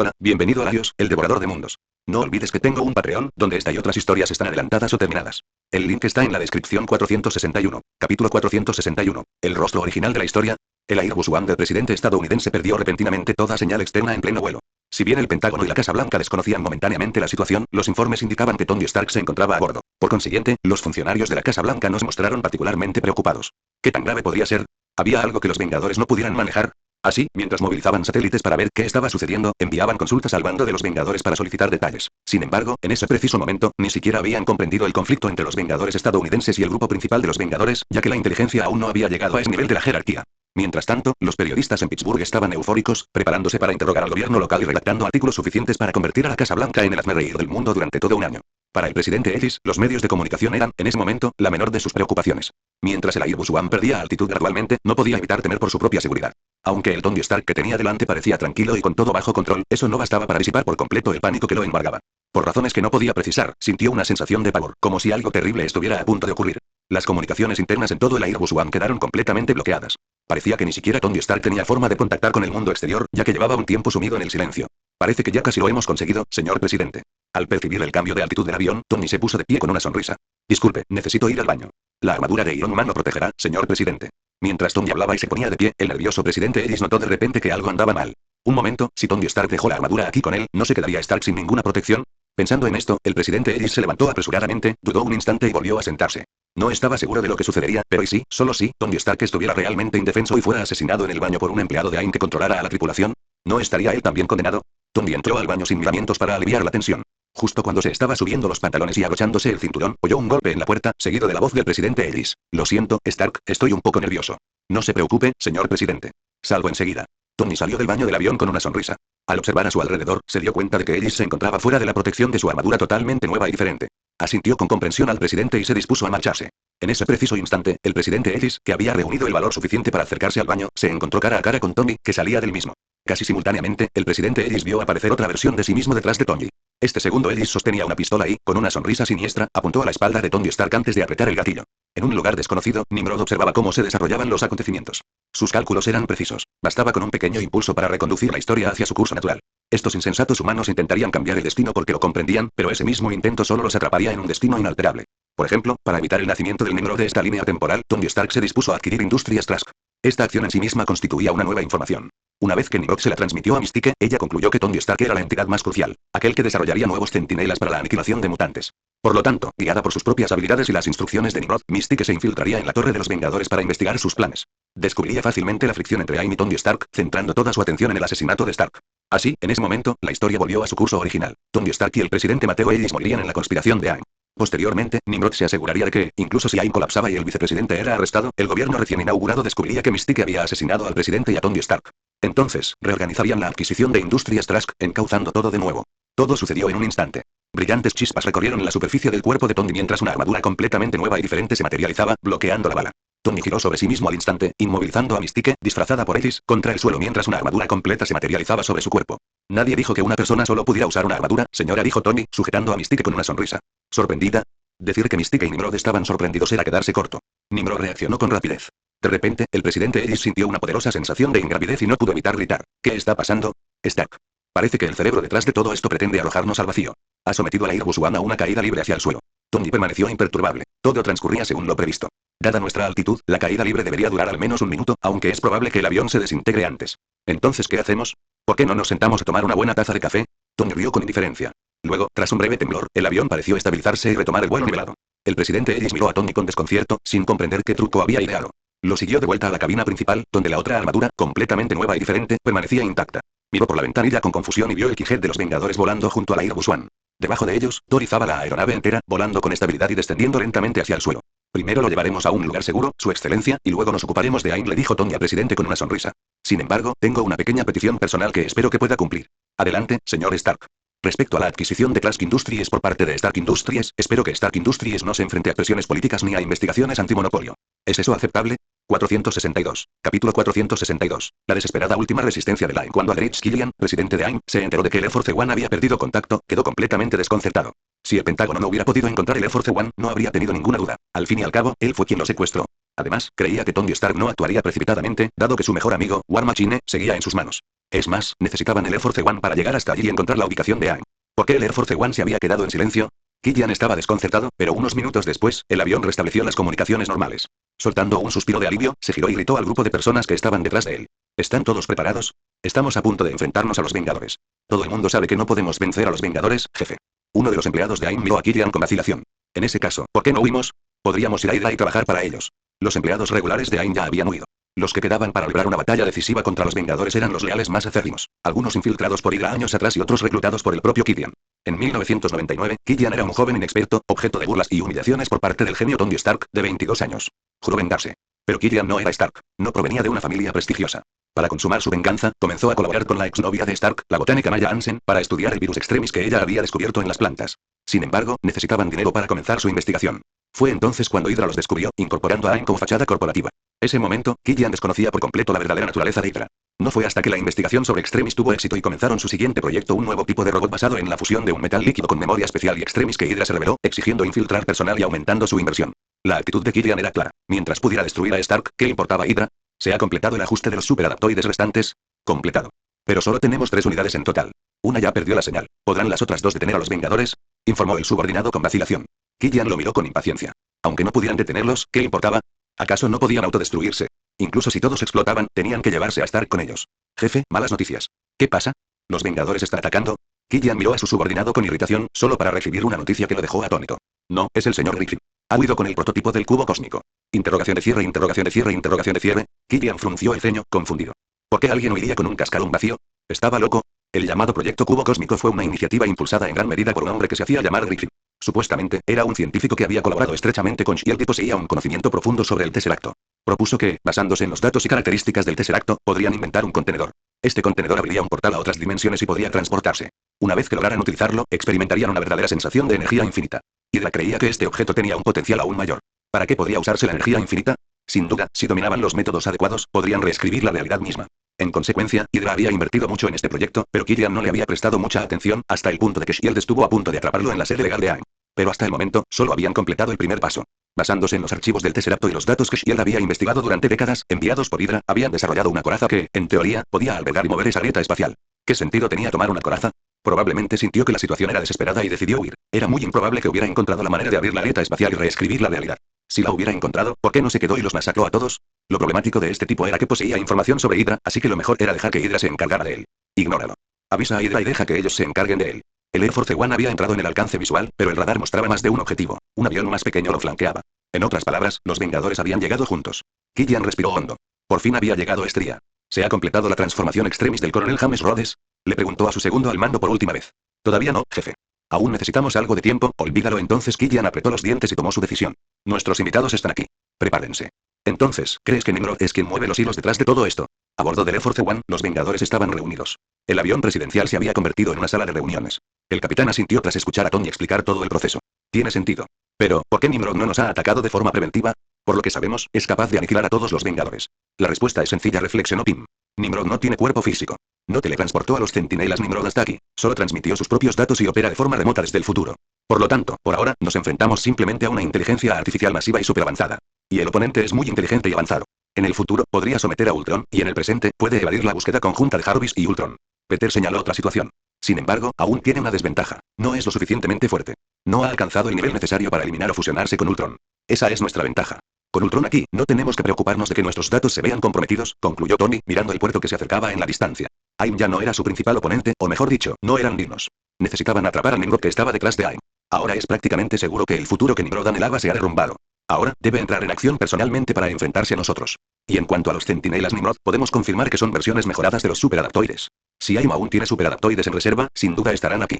Hola, bienvenido a Larios, el devorador de mundos. No olvides que tengo un Patreon, donde esta y otras historias están adelantadas o terminadas. El link está en la descripción. 461. Capítulo 461. El rostro original de la historia. El Air Force One del presidente estadounidense perdió repentinamente toda señal externa en pleno vuelo. Si bien el Pentágono y la Casa Blanca desconocían momentáneamente la situación, los informes indicaban que Tony Stark se encontraba a bordo. Por consiguiente, los funcionarios de la Casa Blanca no se mostraron particularmente preocupados. ¿Qué tan grave podría ser? ¿Había algo que los Vengadores no pudieran manejar? Así, mientras movilizaban satélites para ver qué estaba sucediendo, enviaban consultas al bando de los Vengadores para solicitar detalles. Sin embargo, en ese preciso momento, ni siquiera habían comprendido el conflicto entre los Vengadores estadounidenses y el grupo principal de los Vengadores, ya que la inteligencia aún no había llegado a ese nivel de la jerarquía. Mientras tanto, los periodistas en Pittsburgh estaban eufóricos, preparándose para interrogar al gobierno local y redactando artículos suficientes para convertir a la Casa Blanca en el hazmerreír del mundo durante todo un año. Para el presidente Ellis, los medios de comunicación eran, en ese momento, la menor de sus preocupaciones. Mientras el Airbus One perdía altitud gradualmente, no podía evitar temer por su propia seguridad. Aunque el Tony Stark que tenía delante parecía tranquilo y con todo bajo control, eso no bastaba para disipar por completo el pánico que lo embargaba. Por razones que no podía precisar, sintió una sensación de pavor, como si algo terrible estuviera a punto de ocurrir. Las comunicaciones internas en todo el Airbus One quedaron completamente bloqueadas. Parecía que ni siquiera Tony Stark tenía forma de contactar con el mundo exterior, ya que llevaba un tiempo sumido en el silencio. Parece que ya casi lo hemos conseguido, señor presidente. Al percibir el cambio de altitud del avión, Tony se puso de pie con una sonrisa. Disculpe, necesito ir al baño. La armadura de Iron Man lo protegerá, señor presidente. Mientras Tony hablaba y se ponía de pie, el nervioso presidente Ellis notó de repente que algo andaba mal. Un momento, si Tony Stark dejó la armadura aquí con él, ¿no se quedaría Stark sin ninguna protección? Pensando en esto, el presidente Ellis se levantó apresuradamente, dudó un instante y volvió a sentarse. No estaba seguro de lo que sucedería, pero y sí, solo si, Tony Stark estuviera realmente indefenso y fuera asesinado en el baño por un empleado de AIM que controlara a la tripulación, ¿no estaría él también condenado? Tony entró al baño sin miramientos para aliviar la tensión. Justo cuando se estaba subiendo los pantalones y abrochándose el cinturón, oyó un golpe en la puerta, seguido de la voz del presidente Ellis. Lo siento, Stark, estoy un poco nervioso. No se preocupe, señor presidente. Salgo enseguida. Tony salió del baño del avión con una sonrisa. Al observar a su alrededor, se dio cuenta de que Ellis se encontraba fuera de la protección de su armadura totalmente nueva y diferente. Asintió con comprensión al presidente y se dispuso a marcharse. En ese preciso instante, el presidente Ellis, que había reunido el valor suficiente para acercarse al baño, se encontró cara a cara con Tony, que salía del mismo. Casi simultáneamente, el presidente Ellis vio aparecer otra versión de sí mismo detrás de Tony. Este segundo Ellis sostenía una pistola y, con una sonrisa siniestra, apuntó a la espalda de Tony Stark antes de apretar el gatillo. En un lugar desconocido, Nimrod observaba cómo se desarrollaban los acontecimientos. Sus cálculos eran precisos. Bastaba con un pequeño impulso para reconducir la historia hacia su curso natural. Estos insensatos humanos intentarían cambiar el destino porque lo comprendían, pero ese mismo intento solo los atraparía en un destino inalterable. Por ejemplo, para evitar el nacimiento del Nimrod de esta línea temporal, Tony Stark se dispuso a adquirir Industrias Trask. Esta acción en sí misma constituía una nueva información. Una vez que Nimrod se la transmitió a Mystique, ella concluyó que Tony Stark era la entidad más crucial, aquel que desarrollaría nuevos centinelas para la aniquilación de mutantes. Por lo tanto, guiada por sus propias habilidades y las instrucciones de Nimrod, Mystique se infiltraría en la Torre de los Vengadores para investigar sus planes. Descubriría fácilmente la fricción entre AIM y Tony Stark, centrando toda su atención en el asesinato de Stark. Así, en ese momento, la historia volvió a su curso original. Tony Stark y el presidente Mateo Ellis morirían en la conspiración de AIM. Posteriormente, Nimrod se aseguraría de que, incluso si AIM colapsaba y el vicepresidente era arrestado, el gobierno recién inaugurado descubriría que Mystique había asesinado al presidente y a Tony Stark. Entonces, reorganizarían la adquisición de Industrias Trask, encauzando todo de nuevo. Todo sucedió en un instante. Brillantes chispas recorrieron la superficie del cuerpo de Tony mientras una armadura completamente nueva y diferente se materializaba, bloqueando la bala. Tony giró sobre sí mismo al instante, inmovilizando a Mystique, disfrazada por Ellis, contra el suelo mientras una armadura completa se materializaba sobre su cuerpo. Nadie dijo que una persona solo pudiera usar una armadura, señora, dijo Tony, sujetando a Mystique con una sonrisa. ¿Sorprendida? Decir que Mystique y Nimrod estaban sorprendidos era quedarse corto. Nimrod reaccionó con rapidez. De repente, el presidente Ellis sintió una poderosa sensación de ingravidez y no pudo evitar gritar. ¿Qué está pasando? Stark. Parece que el cerebro detrás de todo esto pretende arrojarnos al vacío. Ha sometido a la Airbus One a una caída libre hacia el suelo. Tony permaneció imperturbable. Todo transcurría según lo previsto. Dada nuestra altitud, la caída libre debería durar al menos un minuto, aunque es probable que el avión se desintegre antes. Entonces, ¿qué hacemos? ¿Por qué no nos sentamos a tomar una buena taza de café? Tony rió con indiferencia. Luego, tras un breve temblor, el avión pareció estabilizarse y retomar el vuelo nivelado. El presidente Ellis miró a Tony con desconcierto, sin comprender qué truco había ideado. Lo siguió de vuelta a la cabina principal, donde la otra armadura, completamente nueva y diferente, permanecía intacta. Miró por la ventanilla con confusión y vio el Kit de los Vengadores volando junto a la Airbus One. Debajo de ellos, Thor izaba la aeronave entera, volando con estabilidad y descendiendo lentamente hacia el suelo. Primero lo llevaremos a un lugar seguro, su excelencia, y luego nos ocuparemos de AIM, le dijo Tony al presidente con una sonrisa. Sin embargo, tengo una pequeña petición personal que espero que pueda cumplir. Adelante, señor Stark. Respecto a la adquisición de Trask Industries por parte de Stark Industries, espero que Stark Industries no se enfrente a presiones políticas ni a investigaciones antimonopolio. ¿Es eso aceptable? 462. Capítulo 462. La desesperada última resistencia de AIM. Cuando Aldrich Killian, presidente de AIM, se enteró de que el Air Force One había perdido contacto, quedó completamente desconcertado. Si el Pentágono no hubiera podido encontrar el Air Force One, no habría tenido ninguna duda. Al fin y al cabo, él fue quien lo secuestró. Además, creía que Tony Stark no actuaría precipitadamente, dado que su mejor amigo, War Machine, seguía en sus manos. Es más, necesitaban el Air Force One para llegar hasta allí y encontrar la ubicación de Aang. ¿Por qué el Air Force One se había quedado en silencio? Killian estaba desconcertado, pero unos minutos después, el avión restableció las comunicaciones normales. Soltando un suspiro de alivio, se giró y gritó al grupo de personas que estaban detrás de él. ¿Están todos preparados? Estamos a punto de enfrentarnos a los Vengadores. Todo el mundo sabe que no podemos vencer a los Vengadores, jefe. Uno de los empleados de AIM miró a Killian con vacilación. En ese caso, ¿por qué no huimos? Podríamos ir a Hydra y trabajar para ellos. Los empleados regulares de AIM ya habían huido. Los que quedaban para librar una batalla decisiva contra los Vengadores eran los leales más acérrimos, algunos infiltrados por Hydra años atrás y otros reclutados por el propio Killian. En 1999, Killian era un joven inexperto, objeto de burlas y humillaciones por parte del genio Tony Stark, de 22 años. Juró vengarse. Pero Killian no era Stark, no provenía de una familia prestigiosa. Para consumar su venganza, comenzó a colaborar con la exnovia de Stark, la botánica Maya Hansen, para estudiar el virus extremis que ella había descubierto en las plantas. Sin embargo, necesitaban dinero para comenzar su investigación. Fue entonces cuando Hydra los descubrió, incorporando a AIM como fachada corporativa. Ese momento, Killian desconocía por completo la verdadera naturaleza de Hydra. No fue hasta que la investigación sobre Extremis tuvo éxito y comenzaron su siguiente proyecto, un nuevo tipo de robot basado en la fusión de un metal líquido con memoria especial y Extremis, que Hydra se rebeló, exigiendo infiltrar personal y aumentando su inversión. La actitud de Killian era clara. Mientras pudiera destruir a Stark, ¿qué importaba a Hydra? ¿Se ha completado el ajuste de los superadaptoides restantes? Completado. Pero solo tenemos 3 unidades en total. Una ya perdió la señal. ¿Podrán las otras 2 detener a los Vengadores? Informó el subordinado con vacilación. Killian lo miró con impaciencia. Aunque no pudieran detenerlos, ¿qué importaba? ¿Acaso no podían autodestruirse? Incluso si todos explotaban, tenían que llevarse a Stark con ellos. Jefe, malas noticias. ¿Qué pasa? ¿Los Vengadores están atacando? Killian miró a su subordinado con irritación, solo para recibir una noticia que lo dejó atónito. No, es el señor Griffin. Ha huido con el prototipo del cubo cósmico. Interrogación de cierre, interrogación de cierre, interrogación de cierre. Killian frunció el ceño, confundido. ¿Por qué alguien huiría con un cascarón vacío? ¿Estaba loco? El llamado Proyecto Cubo Cósmico fue una iniciativa impulsada en gran medida por un hombre que se hacía llamar Griffin. Supuestamente, era un científico que había colaborado estrechamente con Shield y poseía un conocimiento profundo sobre el Tesseracto. Propuso que, basándose en los datos y características del Tesseracto, podrían inventar un contenedor. Este contenedor abriría un portal a otras dimensiones y podría transportarse. Una vez que lograran utilizarlo, experimentarían una verdadera sensación de energía infinita. Hydra creía que este objeto tenía un potencial aún mayor. ¿Para qué podría usarse la energía infinita? Sin duda, si dominaban los métodos adecuados, podrían reescribir la realidad misma. En consecuencia, Hydra había invertido mucho en este proyecto, pero Killian no le había prestado mucha atención, hasta el punto de que Shield estuvo a punto de atraparlo en la sede legal de AIM. Pero hasta el momento, solo habían completado el primer paso. Basándose en los archivos del Tesseracto y los datos que Shield había investigado durante décadas, enviados por Hydra, habían desarrollado una coraza que, en teoría, podía albergar y mover esa grieta espacial. ¿Qué sentido tenía tomar una coraza? Probablemente sintió que la situación era desesperada y decidió huir. Era muy improbable que hubiera encontrado la manera de abrir la grieta espacial y reescribir la realidad. Si la hubiera encontrado, ¿por qué no se quedó y los masacró a todos? Lo problemático de este tipo era que poseía información sobre Hydra, así que lo mejor era dejar que Hydra se encargara de él. Ignóralo. Avisa a Hydra y deja que ellos se encarguen de él. El Air Force One había entrado en el alcance visual, pero el radar mostraba más de un objetivo. Un avión más pequeño lo flanqueaba. En otras palabras, los Vengadores habían llegado juntos. Killian respiró hondo. Por fin había llegado este día. ¿Se ha completado la transformación extremis del coronel James Rhodes? Le preguntó a su segundo al mando por última vez. Todavía no, jefe. Aún necesitamos algo de tiempo, olvídalo. Entonces Killian apretó los dientes y tomó su decisión. Nuestros invitados están aquí. Prepárense. Entonces, ¿crees que Nimrod es quien mueve los hilos detrás de todo esto? A bordo del Air Force One, los Vengadores estaban reunidos. El avión presidencial se había convertido en una sala de reuniones. El capitán asintió tras escuchar a Tony explicar todo el proceso. Tiene sentido. Pero, ¿por qué Nimrod no nos ha atacado de forma preventiva? Por lo que sabemos, es capaz de aniquilar a todos los Vengadores. La respuesta es sencilla, reflexionó Pym. Nimrod no tiene cuerpo físico. No teletransportó a los centinelas Nimrod hasta aquí. Solo transmitió sus propios datos y opera de forma remota desde el futuro. Por lo tanto, por ahora, nos enfrentamos simplemente a una inteligencia artificial masiva y superavanzada. Y el oponente es muy inteligente y avanzado. En el futuro, podría someter a Ultron, y en el presente, puede evadir la búsqueda conjunta de Jarvis y Ultron. Peter señaló otra situación. Sin embargo, aún tiene una desventaja. No es lo suficientemente fuerte. No ha alcanzado el nivel necesario para eliminar o fusionarse con Ultron. Esa es nuestra ventaja. Con Ultron aquí, no tenemos que preocuparnos de que nuestros datos se vean comprometidos, concluyó Tony, mirando el puerto que se acercaba en la distancia. AIM ya no era su principal oponente, o mejor dicho, no eran dignos. Necesitaban atrapar a Nimrod, que estaba detrás de AIM. Ahora es prácticamente seguro que el futuro que Nimrod anhelaba se ha derrumbado. Ahora, debe entrar en acción personalmente para enfrentarse a nosotros. Y en cuanto a los centinelas Nimrod, podemos confirmar que son versiones mejoradas de los superadaptoides. Si AIM aún tiene superadaptoides en reserva, sin duda estarán aquí.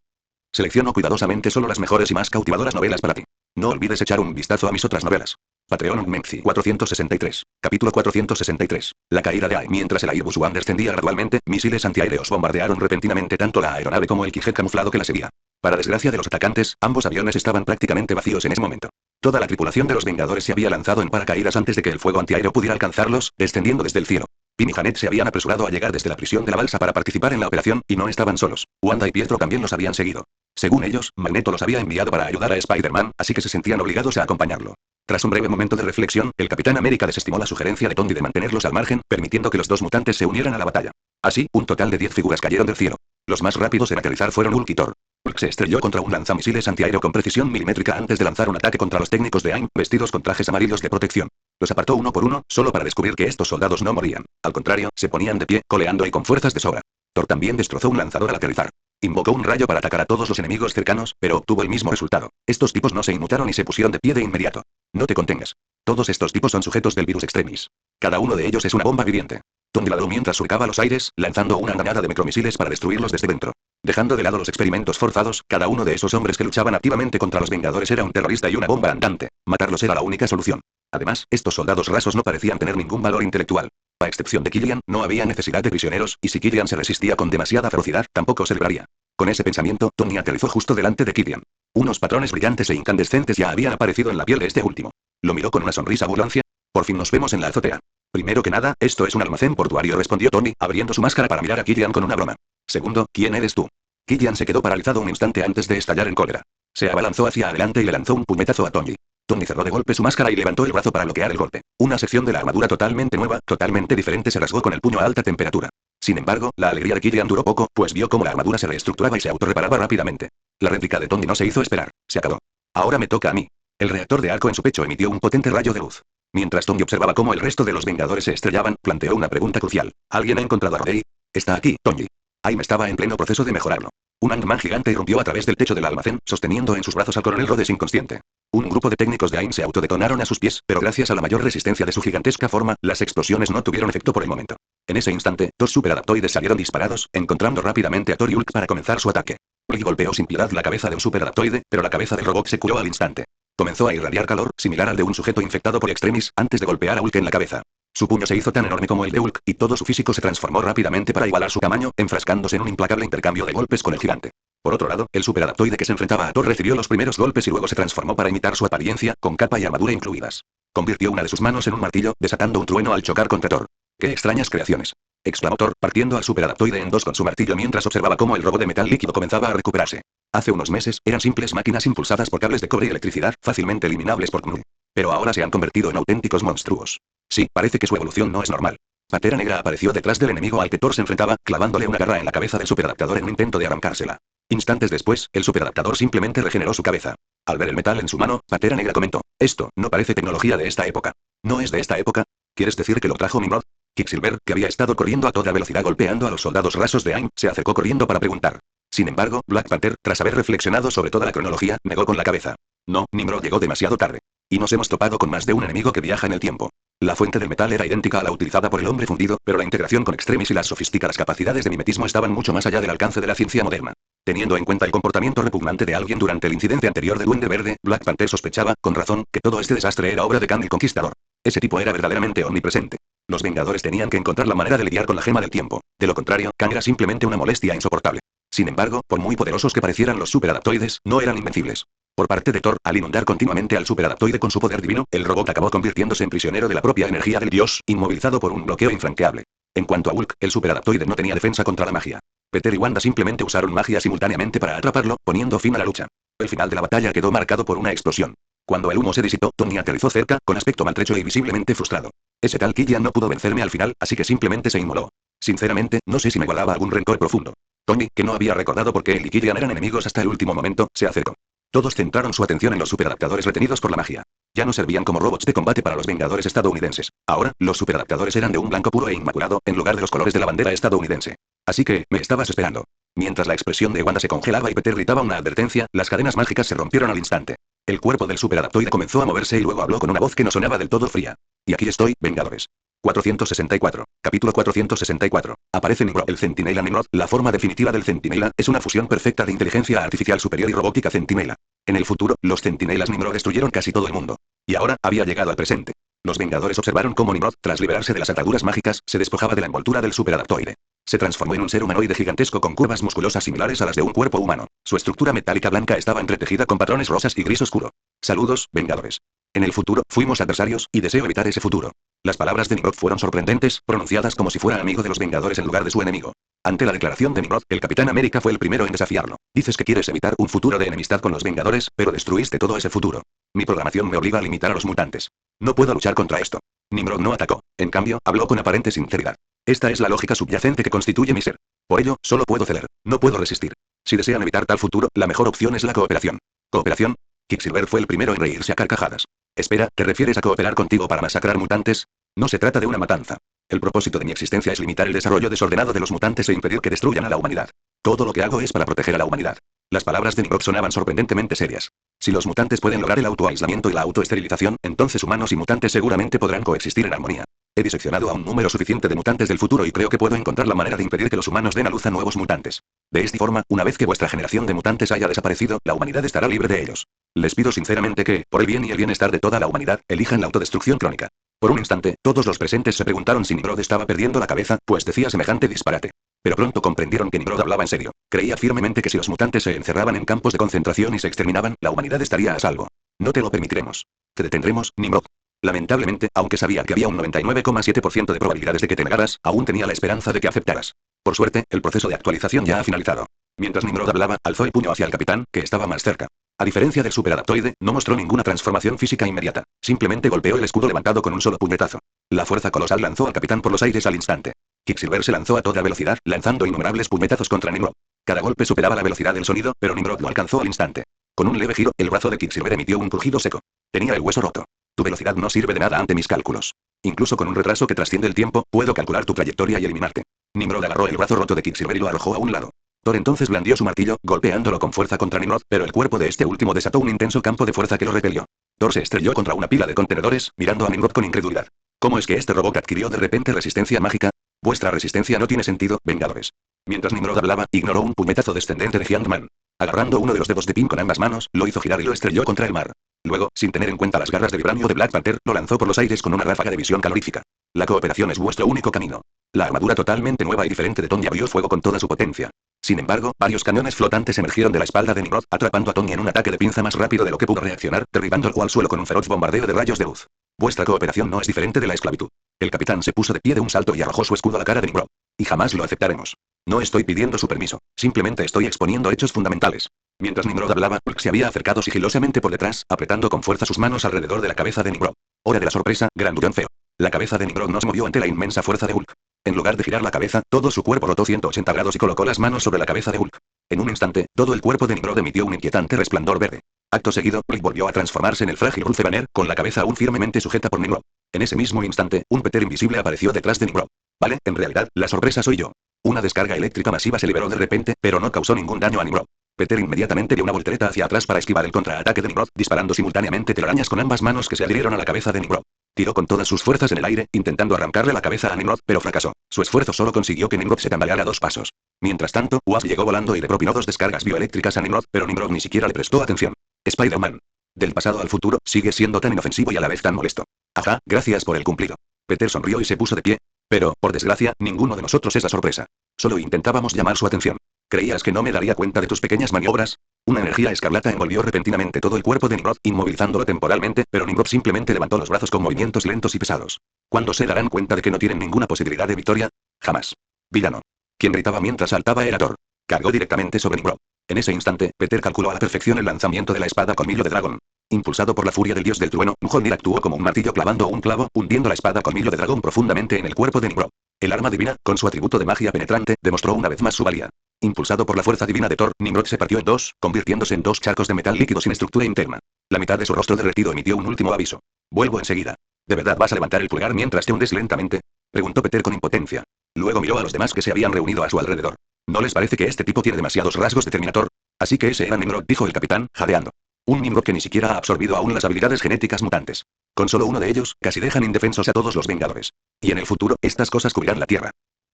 Selecciono cuidadosamente solo las mejores y más cautivadoras novelas para ti. No olvides echar un vistazo a mis otras novelas. Patreon Menzi 463. Capítulo 463. La caída de AIM. Mientras el Airbus One descendía gradualmente, misiles antiaéreos bombardearon repentinamente tanto la aeronave como el Quijet camuflado que la seguía. Para desgracia de los atacantes, ambos aviones estaban prácticamente vacíos en ese momento. Toda la tripulación de los Vengadores se había lanzado en paracaídas antes de que el fuego antiaéreo pudiera alcanzarlos, descendiendo desde el cielo. Pym y Janet se habían apresurado a llegar desde la prisión de la balsa para participar en la operación, y no estaban solos. Wanda y Pietro también los habían seguido. Según ellos, Magneto los había enviado para ayudar a Spider-Man, así que se sentían obligados a acompañarlo. Tras un breve momento de reflexión, el Capitán América desestimó la sugerencia de Tony de mantenerlos al margen, permitiendo que los dos mutantes se unieran a la batalla. Así, un total de 10 figuras cayeron del cielo. Los más rápidos en aterrizar fueron Hulk y Thor. Hulk se estrelló contra un lanzamisiles antiaéreo con precisión milimétrica antes de lanzar un ataque contra los técnicos de AIM, vestidos con trajes amarillos de protección. Los apartó uno por uno, solo para descubrir que estos soldados no morían. Al contrario, se ponían de pie, coleando y con fuerzas de sobra. Thor también destrozó un lanzador al aterrizar. Invocó un rayo para atacar a todos los enemigos cercanos, pero obtuvo el mismo resultado. Estos tipos no se inmutaron y se pusieron de pie de inmediato. No te contengas. Todos estos tipos son sujetos del virus extremis. Cada uno de ellos es una bomba viviente. Tony ladró mientras surcaba los aires, lanzando una andanada de micromisiles para destruirlos desde dentro. Dejando de lado los experimentos forzados, cada uno de esos hombres que luchaban activamente contra los Vengadores era un terrorista y una bomba andante. Matarlos era la única solución. Además, estos soldados rasos no parecían tener ningún valor intelectual. A excepción de Killian, no había necesidad de prisioneros, y si Killian se resistía con demasiada ferocidad, tampoco se libraría. Con ese pensamiento, Tony aterrizó justo delante de Killian. Unos patrones brillantes e incandescentes ya habían aparecido en la piel de este último. Lo miró con una sonrisa burlancia. Por fin nos vemos en la azotea. Primero que nada, esto es un almacén portuario, respondió Tony, abriendo su máscara para mirar a Killian con una broma. Segundo, ¿quién eres tú? Killian se quedó paralizado un instante antes de estallar en cólera. Se abalanzó hacia adelante y le lanzó un puñetazo a Tony. Tony cerró de golpe su máscara y levantó el brazo para bloquear el golpe. Una sección de la armadura totalmente nueva, totalmente diferente se rasgó con el puño a alta temperatura. Sin embargo, la alegría de Killian duró poco, pues vio cómo la armadura se reestructuraba y se autorreparaba rápidamente. La réplica de Tony no se hizo esperar. Se acabó. Ahora me toca a mí. El reactor de arco en su pecho emitió un potente rayo de luz. Mientras Tony observaba cómo el resto de los Vengadores se estrellaban, planteó una pregunta crucial. ¿Alguien ha encontrado a Rhodey? Está aquí, Tony. Aim estaba en pleno proceso de mejorarlo. Un Ant-Man gigante irrumpió a través del techo del almacén, sosteniendo en sus brazos al coronel Rhodes inconsciente. Un grupo de técnicos de AIM se autodetonaron a sus pies, pero gracias a la mayor resistencia de su gigantesca forma, las explosiones no tuvieron efecto por el momento. En ese instante, dos superadaptoides salieron disparados, encontrando rápidamente a Thor y Hulk para comenzar su ataque. Hulk golpeó sin piedad la cabeza de un superadaptoide, pero la cabeza del robot se curó al instante. Comenzó a irradiar calor, similar al de un sujeto infectado por extremis, antes de golpear a Hulk en la cabeza. Su puño se hizo tan enorme como el de Hulk, y todo su físico se transformó rápidamente para igualar su tamaño, enfrascándose en un implacable intercambio de golpes con el gigante. Por otro lado, el superadaptoide que se enfrentaba a Thor recibió los primeros golpes y luego se transformó para imitar su apariencia, con capa y armadura incluidas. Convirtió una de sus manos en un martillo, desatando un trueno al chocar contra Thor. ¡Qué extrañas creaciones!, exclamó Thor, partiendo al superadaptoide en dos con su martillo mientras observaba cómo el robot de metal líquido comenzaba a recuperarse. Hace unos meses, eran simples máquinas impulsadas por cables de cobre y electricidad, fácilmente eliminables por Knull. Pero ahora se han convertido en auténticos monstruos. Sí, parece que su evolución no es normal. Pantera Negra apareció detrás del enemigo al que Thor se enfrentaba, clavándole una garra en la cabeza del superadaptador en un intento de arrancársela. Instantes después, el superadaptador simplemente regeneró su cabeza. Al ver el metal en su mano, Pantera Negra comentó: esto no parece tecnología de esta época. ¿No es de esta época? ¿Quieres decir que lo trajo Nimrod? Quicksilver, que había estado corriendo a toda velocidad golpeando a los soldados rasos de AIM, se acercó corriendo para preguntar. Sin embargo, Black Panther, tras haber reflexionado sobre toda la cronología, negó con la cabeza. No, Nimrod llegó demasiado tarde. Y nos hemos topado con más de un enemigo que viaja en el tiempo. La fuente del metal era idéntica a la utilizada por el hombre fundido, pero la integración con extremis y las sofisticadas capacidades de mimetismo estaban mucho más allá del alcance de la ciencia moderna. Teniendo en cuenta el comportamiento repugnante de alguien durante el incidente anterior de Duende Verde, Black Panther sospechaba, con razón, que todo este desastre era obra de Kang el Conquistador. Ese tipo era verdaderamente omnipresente. Los Vengadores tenían que encontrar la manera de lidiar con la gema del tiempo. De lo contrario, Kang era simplemente una molestia insoportable. Sin embargo, por muy poderosos que parecieran los superadaptoides, no eran invencibles. Por parte de Thor, al inundar continuamente al superadaptoide con su poder divino, el robot acabó convirtiéndose en prisionero de la propia energía del dios, inmovilizado por un bloqueo infranqueable. En cuanto a Hulk, el superadaptoide no tenía defensa contra la magia. Peter y Wanda simplemente usaron magia simultáneamente para atraparlo, poniendo fin a la lucha. El final de la batalla quedó marcado por una explosión. Cuando el humo se disipó, Tony aterrizó cerca, con aspecto maltrecho y visiblemente frustrado. Ese tal Killian no pudo vencerme al final, así que simplemente se inmoló. Sinceramente, no sé si me guardaba algún rencor profundo. Tony, que no había recordado por qué él y Killian eran enemigos hasta el último momento, se acercó. Todos centraron su atención en los superadaptadores retenidos por la magia. Ya no servían como robots de combate para los Vengadores estadounidenses. Ahora, los superadaptadores eran de un blanco puro e inmaculado, en lugar de los colores de la bandera estadounidense. Así que, me estabas esperando. Mientras la expresión de Wanda se congelaba y Peter gritaba una advertencia, las cadenas mágicas se rompieron al instante. El cuerpo del superadaptoide comenzó a moverse y luego habló con una voz que no sonaba del todo fría. Y aquí estoy, Vengadores. 464. Capítulo 464. Aparece Nimrod. El Centinela Nimrod, la forma definitiva del Centinela, es una fusión perfecta de inteligencia artificial superior y robótica Centinela. En el futuro, los Centinelas Nimrod destruyeron casi todo el mundo. Y ahora, había llegado al presente. Los Vengadores observaron cómo Nimrod, tras liberarse de las ataduras mágicas, se despojaba de la envoltura del superadaptoide. Se transformó en un ser humanoide gigantesco con curvas musculosas similares a las de un cuerpo humano. Su estructura metálica blanca estaba entretejida con patrones rosas y gris oscuro. Saludos, Vengadores. En el futuro, fuimos adversarios, y deseo evitar ese futuro. Las palabras de Nimrod fueron sorprendentes, pronunciadas como si fuera amigo de los Vengadores en lugar de su enemigo. Ante la declaración de Nimrod, el Capitán América fue el primero en desafiarlo. Dices que quieres evitar un futuro de enemistad con los Vengadores, pero destruiste todo ese futuro. Mi programación me obliga a limitar a los mutantes. No puedo luchar contra esto. Nimrod no atacó. En cambio, habló con aparente sinceridad. Esta es la lógica subyacente que constituye mi ser. Por ello, solo puedo ceder. No puedo resistir. Si desean evitar tal futuro, la mejor opción es la cooperación. ¿Cooperación? Quicksilver fue el primero en reírse a carcajadas. Espera, ¿te refieres a cooperar contigo para masacrar mutantes? No se trata de una matanza. El propósito de mi existencia es limitar el desarrollo desordenado de los mutantes e impedir que destruyan a la humanidad. Todo lo que hago es para proteger a la humanidad. Las palabras de Nimrod sonaban sorprendentemente serias. Si los mutantes pueden lograr el autoaislamiento y la autoesterilización, entonces humanos y mutantes seguramente podrán coexistir en armonía. He diseccionado a un número suficiente de mutantes del futuro y creo que puedo encontrar la manera de impedir que los humanos den a luz a nuevos mutantes. De esta forma, una vez que vuestra generación de mutantes haya desaparecido, la humanidad estará libre de ellos. Les pido sinceramente que, por el bien y el bienestar de toda la humanidad, elijan la autodestrucción crónica. Por un instante, todos los presentes se preguntaron si Nimrod estaba perdiendo la cabeza, pues decía semejante disparate. Pero pronto comprendieron que Nimrod hablaba en serio. Creía firmemente que si los mutantes se encerraban en campos de concentración y se exterminaban, la humanidad estaría a salvo. No te lo permitiremos. Te detendremos, Nimrod. Lamentablemente, aunque sabía que había un 99,7% de probabilidades de que te negaras, aún tenía la esperanza de que aceptaras. Por suerte, el proceso de actualización ya ha finalizado. Mientras Nimrod hablaba, alzó el puño hacia el capitán, que estaba más cerca. A diferencia del superadaptoide, no mostró ninguna transformación física inmediata. Simplemente golpeó el escudo levantado con un solo puñetazo. La fuerza colosal lanzó al capitán por los aires al instante. Quicksilver se lanzó a toda velocidad, lanzando innumerables puñetazos contra Nimrod. Cada golpe superaba la velocidad del sonido, pero Nimrod lo alcanzó al instante. Con un leve giro, el brazo de Quicksilver emitió un crujido seco. Tenía el hueso roto. Tu velocidad no sirve de nada ante mis cálculos. Incluso con un retraso que trasciende el tiempo, puedo calcular tu trayectoria y eliminarte. Nimrod agarró el brazo roto de Quicksilver y lo arrojó a un lado. Thor entonces blandió su martillo, golpeándolo con fuerza contra Nimrod, pero el cuerpo de este último desató un intenso campo de fuerza que lo repelió. Thor se estrelló contra una pila de contenedores, mirando a Nimrod con incredulidad. ¿Cómo es que este robot adquirió de repente resistencia mágica? Vuestra resistencia no tiene sentido, Vengadores. Mientras Nimrod hablaba, ignoró un puñetazo descendente de Giant-Man. Agarrando uno de los dedos de Pym con ambas manos, lo hizo girar y lo estrelló contra el mar. Luego, sin tener en cuenta las garras de vibranio de Black Panther, lo lanzó por los aires con una ráfaga de visión calorífica. La cooperación es vuestro único camino. La armadura totalmente nueva y diferente de Tony abrió fuego con toda su potencia. Sin embargo, varios cañones flotantes emergieron de la espalda de Nimrod, atrapando a Tony en un ataque de pinza más rápido de lo que pudo reaccionar, derribándolo al suelo con un feroz bombardeo de rayos de luz. Vuestra cooperación no es diferente de la esclavitud. El capitán se puso de pie de un salto y arrojó su escudo a la cara de Nimrod. Y jamás lo aceptaremos. No estoy pidiendo su permiso, simplemente estoy exponiendo hechos fundamentales. Mientras Nimrod hablaba, Hulk se había acercado sigilosamente por detrás, apretando con fuerza sus manos alrededor de la cabeza de Nimrod. Hora de la sorpresa, grandullón feo. La cabeza de Nimrod no se movió ante la inmensa fuerza de Hulk. En lugar de girar la cabeza, todo su cuerpo rotó 180 grados y colocó las manos sobre la cabeza de Hulk. En un instante, todo el cuerpo de Nimrod emitió un inquietante resplandor verde. Acto seguido, Hulk volvió a transformarse en el frágil Hulk Banner, con la cabeza aún firmemente sujeta por Nimrod. En ese mismo instante, un Peter invisible apareció detrás de Nimrod. Vale, en realidad, la sorpresa soy yo. Una descarga eléctrica masiva se liberó de repente, pero no causó ningún daño a Nimrod. Peter inmediatamente dio una voltereta hacia atrás para esquivar el contraataque de Nimrod, disparando simultáneamente telarañas con ambas manos que se adhirieron a la cabeza de Nimrod. Tiró con todas sus fuerzas en el aire, intentando arrancarle la cabeza a Nimrod, pero fracasó. Su esfuerzo solo consiguió que Nimrod se tambaleara 2 pasos. Mientras tanto, Wasp llegó volando y le propinó 2 descargas bioeléctricas a Nimrod, pero Nimrod ni siquiera le prestó atención. Spider-Man. Del pasado al futuro, sigue siendo tan inofensivo y a la vez tan molesto. Ajá, gracias por el cumplido. Peter sonrió y se puso de pie. Pero, por desgracia, ninguno de nosotros es la sorpresa. Solo intentábamos llamar su atención. ¿Creías que no me daría cuenta de tus pequeñas maniobras? Una energía escarlata envolvió repentinamente todo el cuerpo de Nimrod, inmovilizándolo temporalmente, pero Nimrod simplemente levantó los brazos con movimientos lentos y pesados. ¿Cuándo se darán cuenta de que no tienen ninguna posibilidad de victoria? Jamás. Villano. Quien gritaba mientras saltaba era Thor. Cargó directamente sobre Nimrod. En ese instante, Peter calculó a la perfección el lanzamiento de la espada colmillo de dragón. Impulsado por la furia del dios del trueno, Mjolnir actuó como un martillo clavando un clavo, hundiendo la espada colmillo de dragón profundamente en el cuerpo de Nimrod. El arma divina, con su atributo de magia penetrante, demostró una vez más su valía. Impulsado por la fuerza divina de Thor, Nimrod se partió en 2, convirtiéndose en 2 charcos de metal líquido sin estructura interna. La mitad de su rostro derretido emitió un último aviso. Vuelvo enseguida. ¿De verdad vas a levantar el pulgar mientras te hundes lentamente? Preguntó Peter con impotencia. Luego miró a los demás que se habían reunido a su alrededor. ¿No les parece que este tipo tiene demasiados rasgos de Terminator? Así que ese era Nimrod, dijo el capitán, jadeando. Un Nimrod que ni siquiera ha absorbido aún las habilidades genéticas mutantes. Con solo uno de ellos, casi dejan indefensos a todos los Vengadores. Y en el futuro, estas cosas cubrirán la Tierra.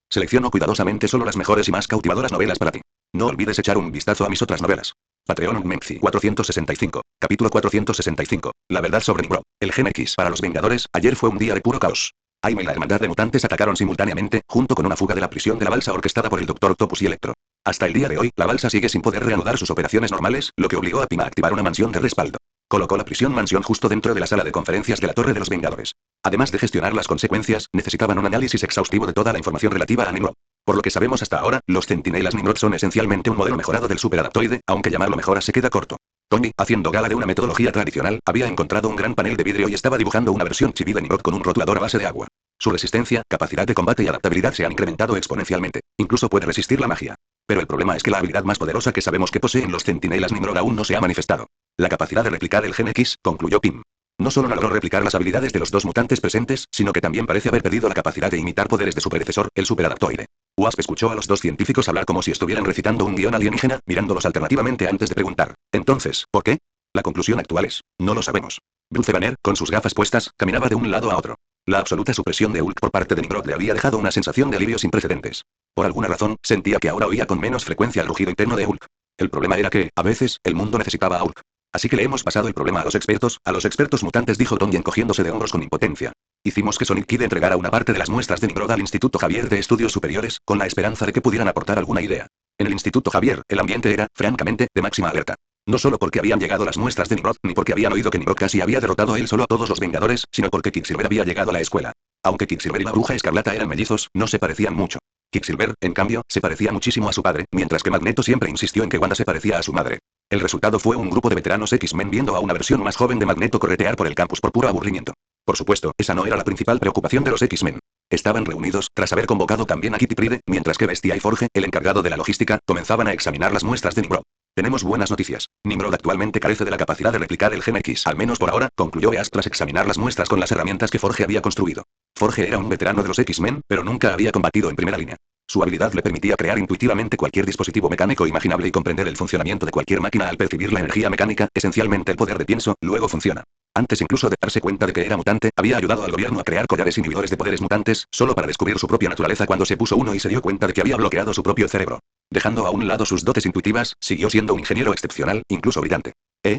Selecciono cuidadosamente solo las mejores y más cautivadoras novelas para ti. No olvides echar un vistazo a mis otras novelas. Patreon Menzi 465. Capítulo 465. La verdad sobre Nimrod. El Gen X para los Vengadores, ayer fue un día de puro caos. Aime y la hermandad de mutantes atacaron simultáneamente, junto con una fuga de la prisión de la balsa orquestada por el Dr. Octopus y Electro. Hasta el día de hoy, la balsa sigue sin poder reanudar sus operaciones normales, lo que obligó a Pym a activar una mansión de respaldo. Colocó la prisión mansión justo dentro de la sala de conferencias de la Torre de los Vengadores. Además de gestionar las consecuencias, necesitaban un análisis exhaustivo de toda la información relativa a Nimrod. Por lo que sabemos hasta ahora, los centinelas Nimrod son esencialmente un modelo mejorado del superadaptoide, aunque llamarlo mejora se queda corto. Tony, haciendo gala de una metodología tradicional, había encontrado un gran panel de vidrio y estaba dibujando una versión chibi de Nimrod con un rotulador a base de agua. Su resistencia, capacidad de combate y adaptabilidad se han incrementado exponencialmente. Incluso puede resistir la magia. Pero el problema es que la habilidad más poderosa que sabemos que poseen los centinelas Nimrod aún no se ha manifestado. La capacidad de replicar el gen X, concluyó Pym. No solo no logró replicar las habilidades de los dos mutantes presentes, sino que también parece haber perdido la capacidad de imitar poderes de su predecesor, el superadaptoide. Wasp escuchó a los dos científicos hablar como si estuvieran recitando un guión alienígena, mirándolos alternativamente antes de preguntar. Entonces, ¿por qué? La conclusión actual es, no lo sabemos. Bruce Banner, con sus gafas puestas, caminaba de un lado a otro. La absoluta supresión de Hulk por parte de Nimrod le había dejado una sensación de alivio sin precedentes. Por alguna razón, sentía que ahora oía con menos frecuencia el rugido interno de Hulk. El problema era que, a veces, el mundo necesitaba a Hulk. Así que le hemos pasado el problema a los expertos mutantes, dijo Tony encogiéndose de hombros con impotencia. Hicimos que Sonic Kid entregara una parte de las muestras de Nimrod al Instituto Javier de Estudios Superiores, con la esperanza de que pudieran aportar alguna idea. En el Instituto Javier, el ambiente era, francamente, de máxima alerta. No solo porque habían llegado las muestras de Nimrod, ni porque habían oído que Nimrod casi había derrotado él solo a todos los Vengadores, sino porque Quicksilver había llegado a la escuela. Aunque Quicksilver y la Bruja Escarlata eran mellizos, no se parecían mucho. Quicksilver, en cambio, se parecía muchísimo a su padre, mientras que Magneto siempre insistió en que Wanda se parecía a su madre. El resultado fue un grupo de veteranos X-Men viendo a una versión más joven de Magneto corretear por el campus por puro aburrimiento. Por supuesto, esa no era la principal preocupación de los X-Men. Estaban reunidos, tras haber convocado también a Kitty Pryde, mientras que Bestia y Forge, el encargado de la logística, comenzaban a examinar las muestras de Nimrod. Tenemos buenas noticias. Nimrod actualmente carece de la capacidad de replicar el gen X, al menos por ahora, concluyó Beast tras examinar las muestras con las herramientas que Forge había construido. Forge era un veterano de los X-Men, pero nunca había combatido en primera línea. Su habilidad le permitía crear intuitivamente cualquier dispositivo mecánico imaginable y comprender el funcionamiento de cualquier máquina al percibir la energía mecánica, esencialmente el poder de pienso, luego funciona. Antes incluso de darse cuenta de que era mutante, había ayudado al gobierno a crear collares inhibidores de poderes mutantes, solo para descubrir su propia naturaleza cuando se puso uno y se dio cuenta de que había bloqueado su propio cerebro. Dejando a un lado sus dotes intuitivas, siguió siendo un ingeniero excepcional, incluso brillante.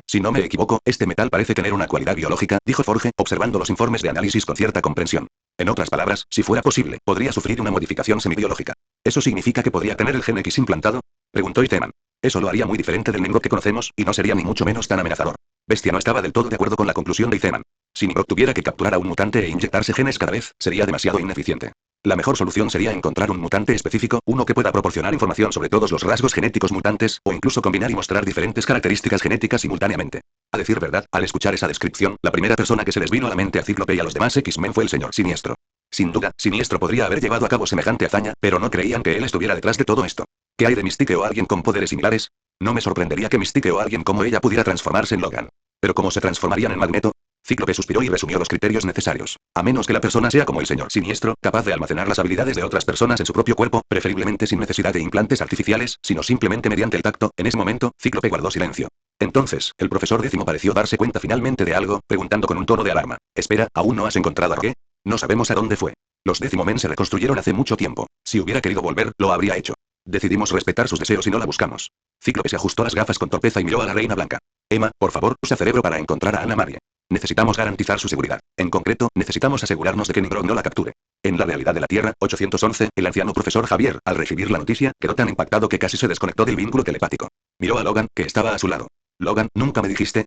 Si no me equivoco, este metal parece tener una cualidad biológica, dijo Forge, observando los informes de análisis con cierta comprensión. En otras palabras, si fuera posible, podría sufrir una modificación semibiológica. ¿Eso significa que podría tener el gen X implantado? Preguntó Iceman. Eso lo haría muy diferente del Nimrod que conocemos, y no sería ni mucho menos tan amenazador. Bestia no estaba del todo de acuerdo con la conclusión de Iceman. Si Nimrod tuviera que capturar a un mutante e inyectarse genes cada vez, sería demasiado ineficiente. La mejor solución sería encontrar un mutante específico, uno que pueda proporcionar información sobre todos los rasgos genéticos mutantes, o incluso combinar y mostrar diferentes características genéticas simultáneamente. A decir verdad, al escuchar esa descripción, la primera persona que se les vino a la mente a Cíclope y a los demás X-Men fue el señor Siniestro. Sin duda, Siniestro podría haber llevado a cabo semejante hazaña, pero no creían que él estuviera detrás de todo esto. ¿Qué hay de Mystique o alguien con poderes similares? No me sorprendería que Mystique o alguien como ella pudiera transformarse en Logan. ¿Pero cómo se transformarían en Magneto? Cíclope suspiró y resumió los criterios necesarios. A menos que la persona sea como el señor Siniestro, capaz de almacenar las habilidades de otras personas en su propio cuerpo, preferiblemente sin necesidad de implantes artificiales, sino simplemente mediante el tacto. En ese momento, Cíclope guardó silencio. Entonces, el profesor Décimo pareció darse cuenta finalmente de algo, preguntando con un tono de alarma. Espera, ¿aún no has encontrado a Rogue? No sabemos a dónde fue. Los Décimo Men se reconstruyeron hace mucho tiempo. Si hubiera querido volver, lo habría hecho. Decidimos respetar sus deseos y no la buscamos. Cíclope se ajustó las gafas con torpeza y miró a la Reina Blanca. Emma, por favor, usa cerebro para encontrar a Anna Marie. Necesitamos garantizar su seguridad. En concreto, necesitamos asegurarnos de que Nimrod no la capture. En la realidad de la Tierra, 811, el anciano profesor Javier, al recibir la noticia, quedó tan impactado que casi se desconectó del vínculo telepático. Miró a Logan, que estaba a su lado. Logan, nunca me dijiste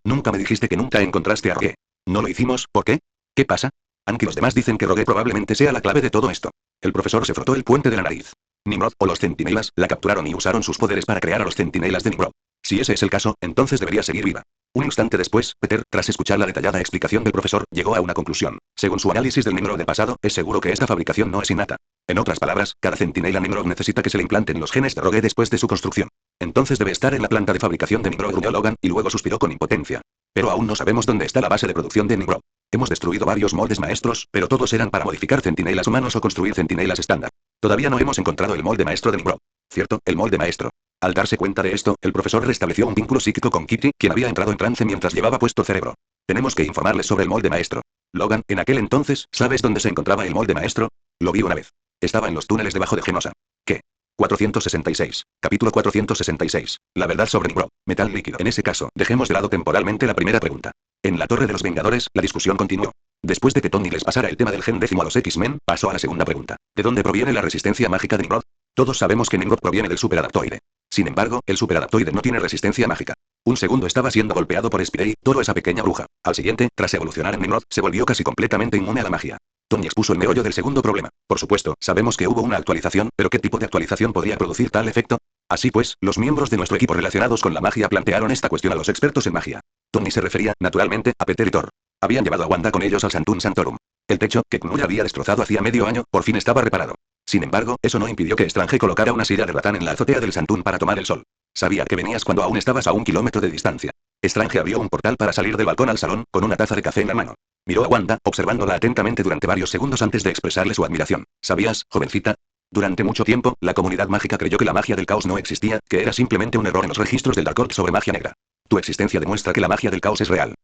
que nunca encontraste a Rogue. ¿No lo hicimos? ¿Por qué? ¿Qué pasa? Aunque los demás dicen que Rogue probablemente sea la clave de todo esto. El profesor se frotó el puente de la nariz. Nimrod, o los centinelas, la capturaron y usaron sus poderes para crear a los centinelas de Nimrod. Si ese es el caso, entonces debería seguir viva. Un instante después, Peter, tras escuchar la detallada explicación del profesor, llegó a una conclusión. Según su análisis del Nimrod del pasado, es seguro que esta fabricación no es innata. En otras palabras, cada centinela Nimrod necesita que se le implanten los genes de Rogue después de su construcción. Entonces debe estar en la planta de fabricación de Nimrod, gruñó Logan, y luego suspiró con impotencia. Pero aún no sabemos dónde está la base de producción de Nimrod. Hemos destruido varios moldes maestros, pero todos eran para modificar centinelas humanos o construir centinelas estándar. Todavía no hemos encontrado el molde maestro de Nimrod. ¿Cierto? El molde maestro. Al darse cuenta de esto, el profesor restableció un vínculo psíquico con Kitty, quien había entrado en trance mientras llevaba puesto cerebro. Tenemos que informarles sobre el molde maestro. Logan, en aquel entonces, ¿sabes dónde se encontraba el molde maestro? Lo vi una vez. Estaba en los túneles debajo de Genosa. ¿Qué? 466. Capítulo 466. La verdad sobre Nimrod. Metal líquido. En ese caso, dejemos de lado temporalmente la primera pregunta. En la Torre de los Vengadores, la discusión continuó. Después de que Tony les pasara el tema del gen décimo a los X-Men, pasó a la segunda pregunta. ¿De dónde proviene la resistencia mágica de Nimrod? Todos sabemos que Nimrod proviene del superadaptoide. Sin embargo, el superadaptoide no tiene resistencia mágica. Un segundo estaba siendo golpeado por Spidey, toda esa pequeña bruja. Al siguiente, tras evolucionar en Nimrod, se volvió casi completamente inmune a la magia. Tony expuso el meollo del segundo problema. Por supuesto, sabemos que hubo una actualización, pero ¿qué tipo de actualización podría producir tal efecto? Así pues, los miembros de nuestro equipo relacionados con la magia plantearon esta cuestión a los expertos en magia. Tony se refería, naturalmente, a Peter y Thor. Habían llevado a Wanda con ellos al Santum Santorum. El techo, que Knull había destrozado hacía medio año, por fin estaba reparado. Sin embargo, eso no impidió que Strange colocara una silla de ratán en la azotea del Santún para tomar el sol. Sabía que venías cuando aún estabas a 1 kilómetro de distancia. Strange abrió un portal para salir del balcón al salón, con una taza de café en la mano. Miró a Wanda, observándola atentamente durante varios segundos antes de expresarle su admiración. ¿Sabías, jovencita? Durante mucho tiempo, la comunidad mágica creyó que la magia del caos no existía, que era simplemente un error en los registros del Dark Old sobre magia negra. Tu existencia demuestra que la magia del caos es real.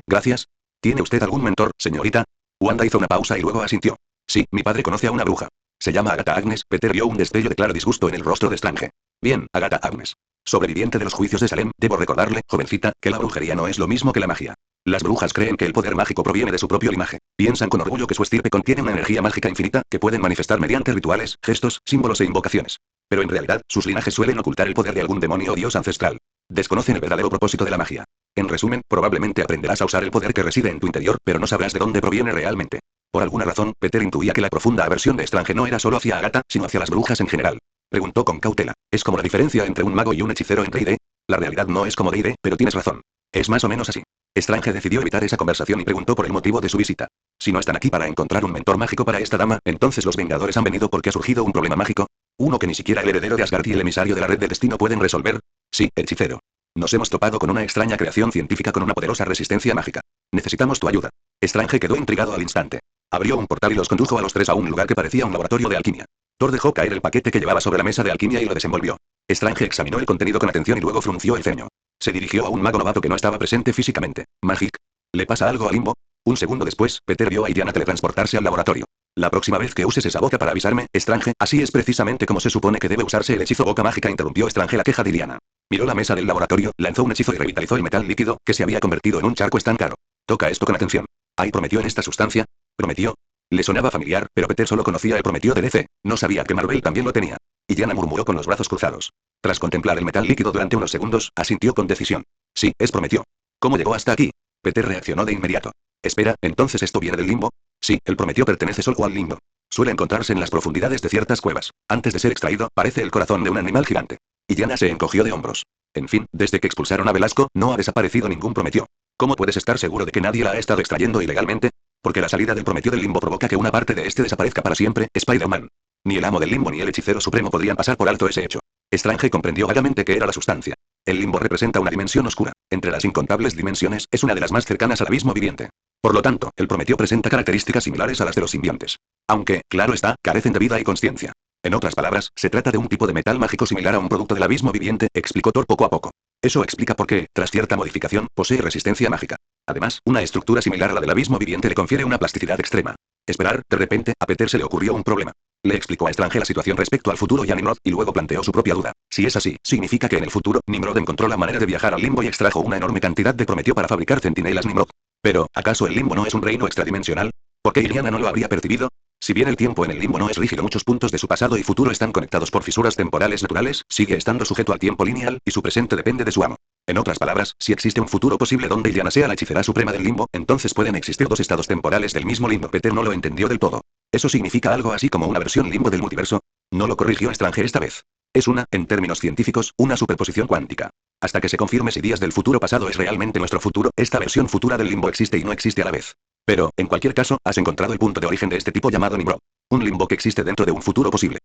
Gracias. ¿Tiene usted algún mentor, señorita? Wanda hizo una pausa y luego asintió. Sí, mi padre conoce a una bruja. Se llama Agatha Agnes. Peter vio un destello de claro disgusto en el rostro de Strange. Bien, Agatha Agnes. Sobreviviente de los juicios de Salem, debo recordarle, jovencita, que la brujería no es lo mismo que la magia. Las brujas creen que el poder mágico proviene de su propio linaje. Piensan con orgullo que su estirpe contiene una energía mágica infinita, que pueden manifestar mediante rituales, gestos, símbolos e invocaciones. Pero en realidad, sus linajes suelen ocultar el poder de algún demonio o dios ancestral. Desconocen el verdadero propósito de la magia. En resumen, probablemente aprenderás a usar el poder que reside en tu interior, pero no sabrás de dónde proviene realmente. Por alguna razón, Peter intuía que la profunda aversión de Strange no era solo hacia Agatha, sino hacia las brujas en general. Preguntó con cautela. ¿Es como la diferencia entre un mago y un hechicero en D&D? La realidad no es como D&D, pero tienes razón. Es más o menos así. Strange decidió evitar esa conversación y preguntó por el motivo de su visita. Si no están aquí para encontrar un mentor mágico para esta dama, entonces los Vengadores han venido porque ha surgido un problema mágico. Uno que ni siquiera el heredero de Asgard y el emisario de la Red de Destino pueden resolver. Sí, hechicero. Nos hemos topado con una extraña creación científica con una poderosa resistencia mágica. Necesitamos tu ayuda. Strange quedó intrigado al instante. Abrió un portal y los condujo a los tres a un lugar que parecía un laboratorio de alquimia. Thor dejó caer el paquete que llevaba sobre la mesa de alquimia y lo desenvolvió. Strange examinó el contenido con atención y luego frunció el ceño. Se dirigió a un mago novato que no estaba presente físicamente. Magic. ¿Le pasa algo a Limbo? Un segundo después, Peter vio a Iriana teletransportarse al laboratorio. La próxima vez que uses esa boca para avisarme, Strange, así es precisamente como se supone que debe usarse el hechizo boca mágica, interrumpió Strange la queja de Iriana. Miró la mesa del laboratorio, lanzó un hechizo y revitalizó el metal líquido, que se había convertido en un charco estancado. Toca esto con atención. ¿Hay prometió en esta sustancia? ¿Prometió? Le sonaba familiar, pero Peter solo conocía el prometió de DC. No sabía que Marvel también lo tenía. Iriana murmuró con los brazos cruzados. Tras contemplar el metal líquido durante unos segundos, asintió con decisión. Sí, es prometió. ¿Cómo llegó hasta aquí? Peter reaccionó de inmediato. Espera, ¿entonces esto viene del limbo? Sí, el prometió pertenece solo al limbo. Suele encontrarse en las profundidades de ciertas cuevas. Antes de ser extraído, parece el corazón de un animal gigante. Iriana se encogió de hombros. En fin, desde que expulsaron a Velasco, no ha desaparecido ningún prometió. ¿Cómo puedes estar seguro de que nadie la ha estado extrayendo ilegalmente? Porque la salida del prometió del limbo provoca que una parte de este desaparezca para siempre, Spider-Man. Ni el amo del limbo ni el hechicero supremo podrían pasar por alto ese hecho. Strange comprendió vagamente qué era la sustancia. El limbo representa una dimensión oscura. Entre las incontables dimensiones, es una de las más cercanas al abismo viviente. Por lo tanto, el Prometeo presenta características similares a las de los simbiontes. Aunque, claro está, carecen de vida y consciencia. En otras palabras, se trata de un tipo de metal mágico similar a un producto del abismo viviente, explicó Thor poco a poco. Eso explica por qué, tras cierta modificación, posee resistencia mágica. Además, una estructura similar a la del abismo viviente le confiere una plasticidad extrema. Esperar, de repente, a Peter se le ocurrió un problema. Le explicó a Strange la situación respecto al futuro y a Nimrod, y luego planteó su propia duda. Si es así, significa que en el futuro, Nimrod encontró la manera de viajar al limbo y extrajo una enorme cantidad de Prometeo para fabricar centinelas Nimrod. Pero, ¿acaso el limbo no es un reino extradimensional? ¿Por qué Iliana no lo habría percibido? Si bien el tiempo en el limbo no es rígido, muchos puntos de su pasado y futuro están conectados por fisuras temporales naturales, sigue estando sujeto al tiempo lineal, y su presente depende de su amo. En otras palabras, si existe un futuro posible donde Iliana sea la hechicera suprema del limbo, entonces pueden existir dos estados temporales del mismo limbo. Peter no lo entendió del todo. ¿Eso significa algo así como una versión limbo del multiverso? No lo corrigió Strange esta vez. Es en términos científicos, una superposición cuántica. Hasta que se confirme si días del futuro pasado es realmente nuestro futuro, esta versión futura del limbo existe y no existe a la vez. Pero, en cualquier caso, has encontrado el punto de origen de este tipo llamado Nimrod. Un limbo que existe dentro de un futuro posible.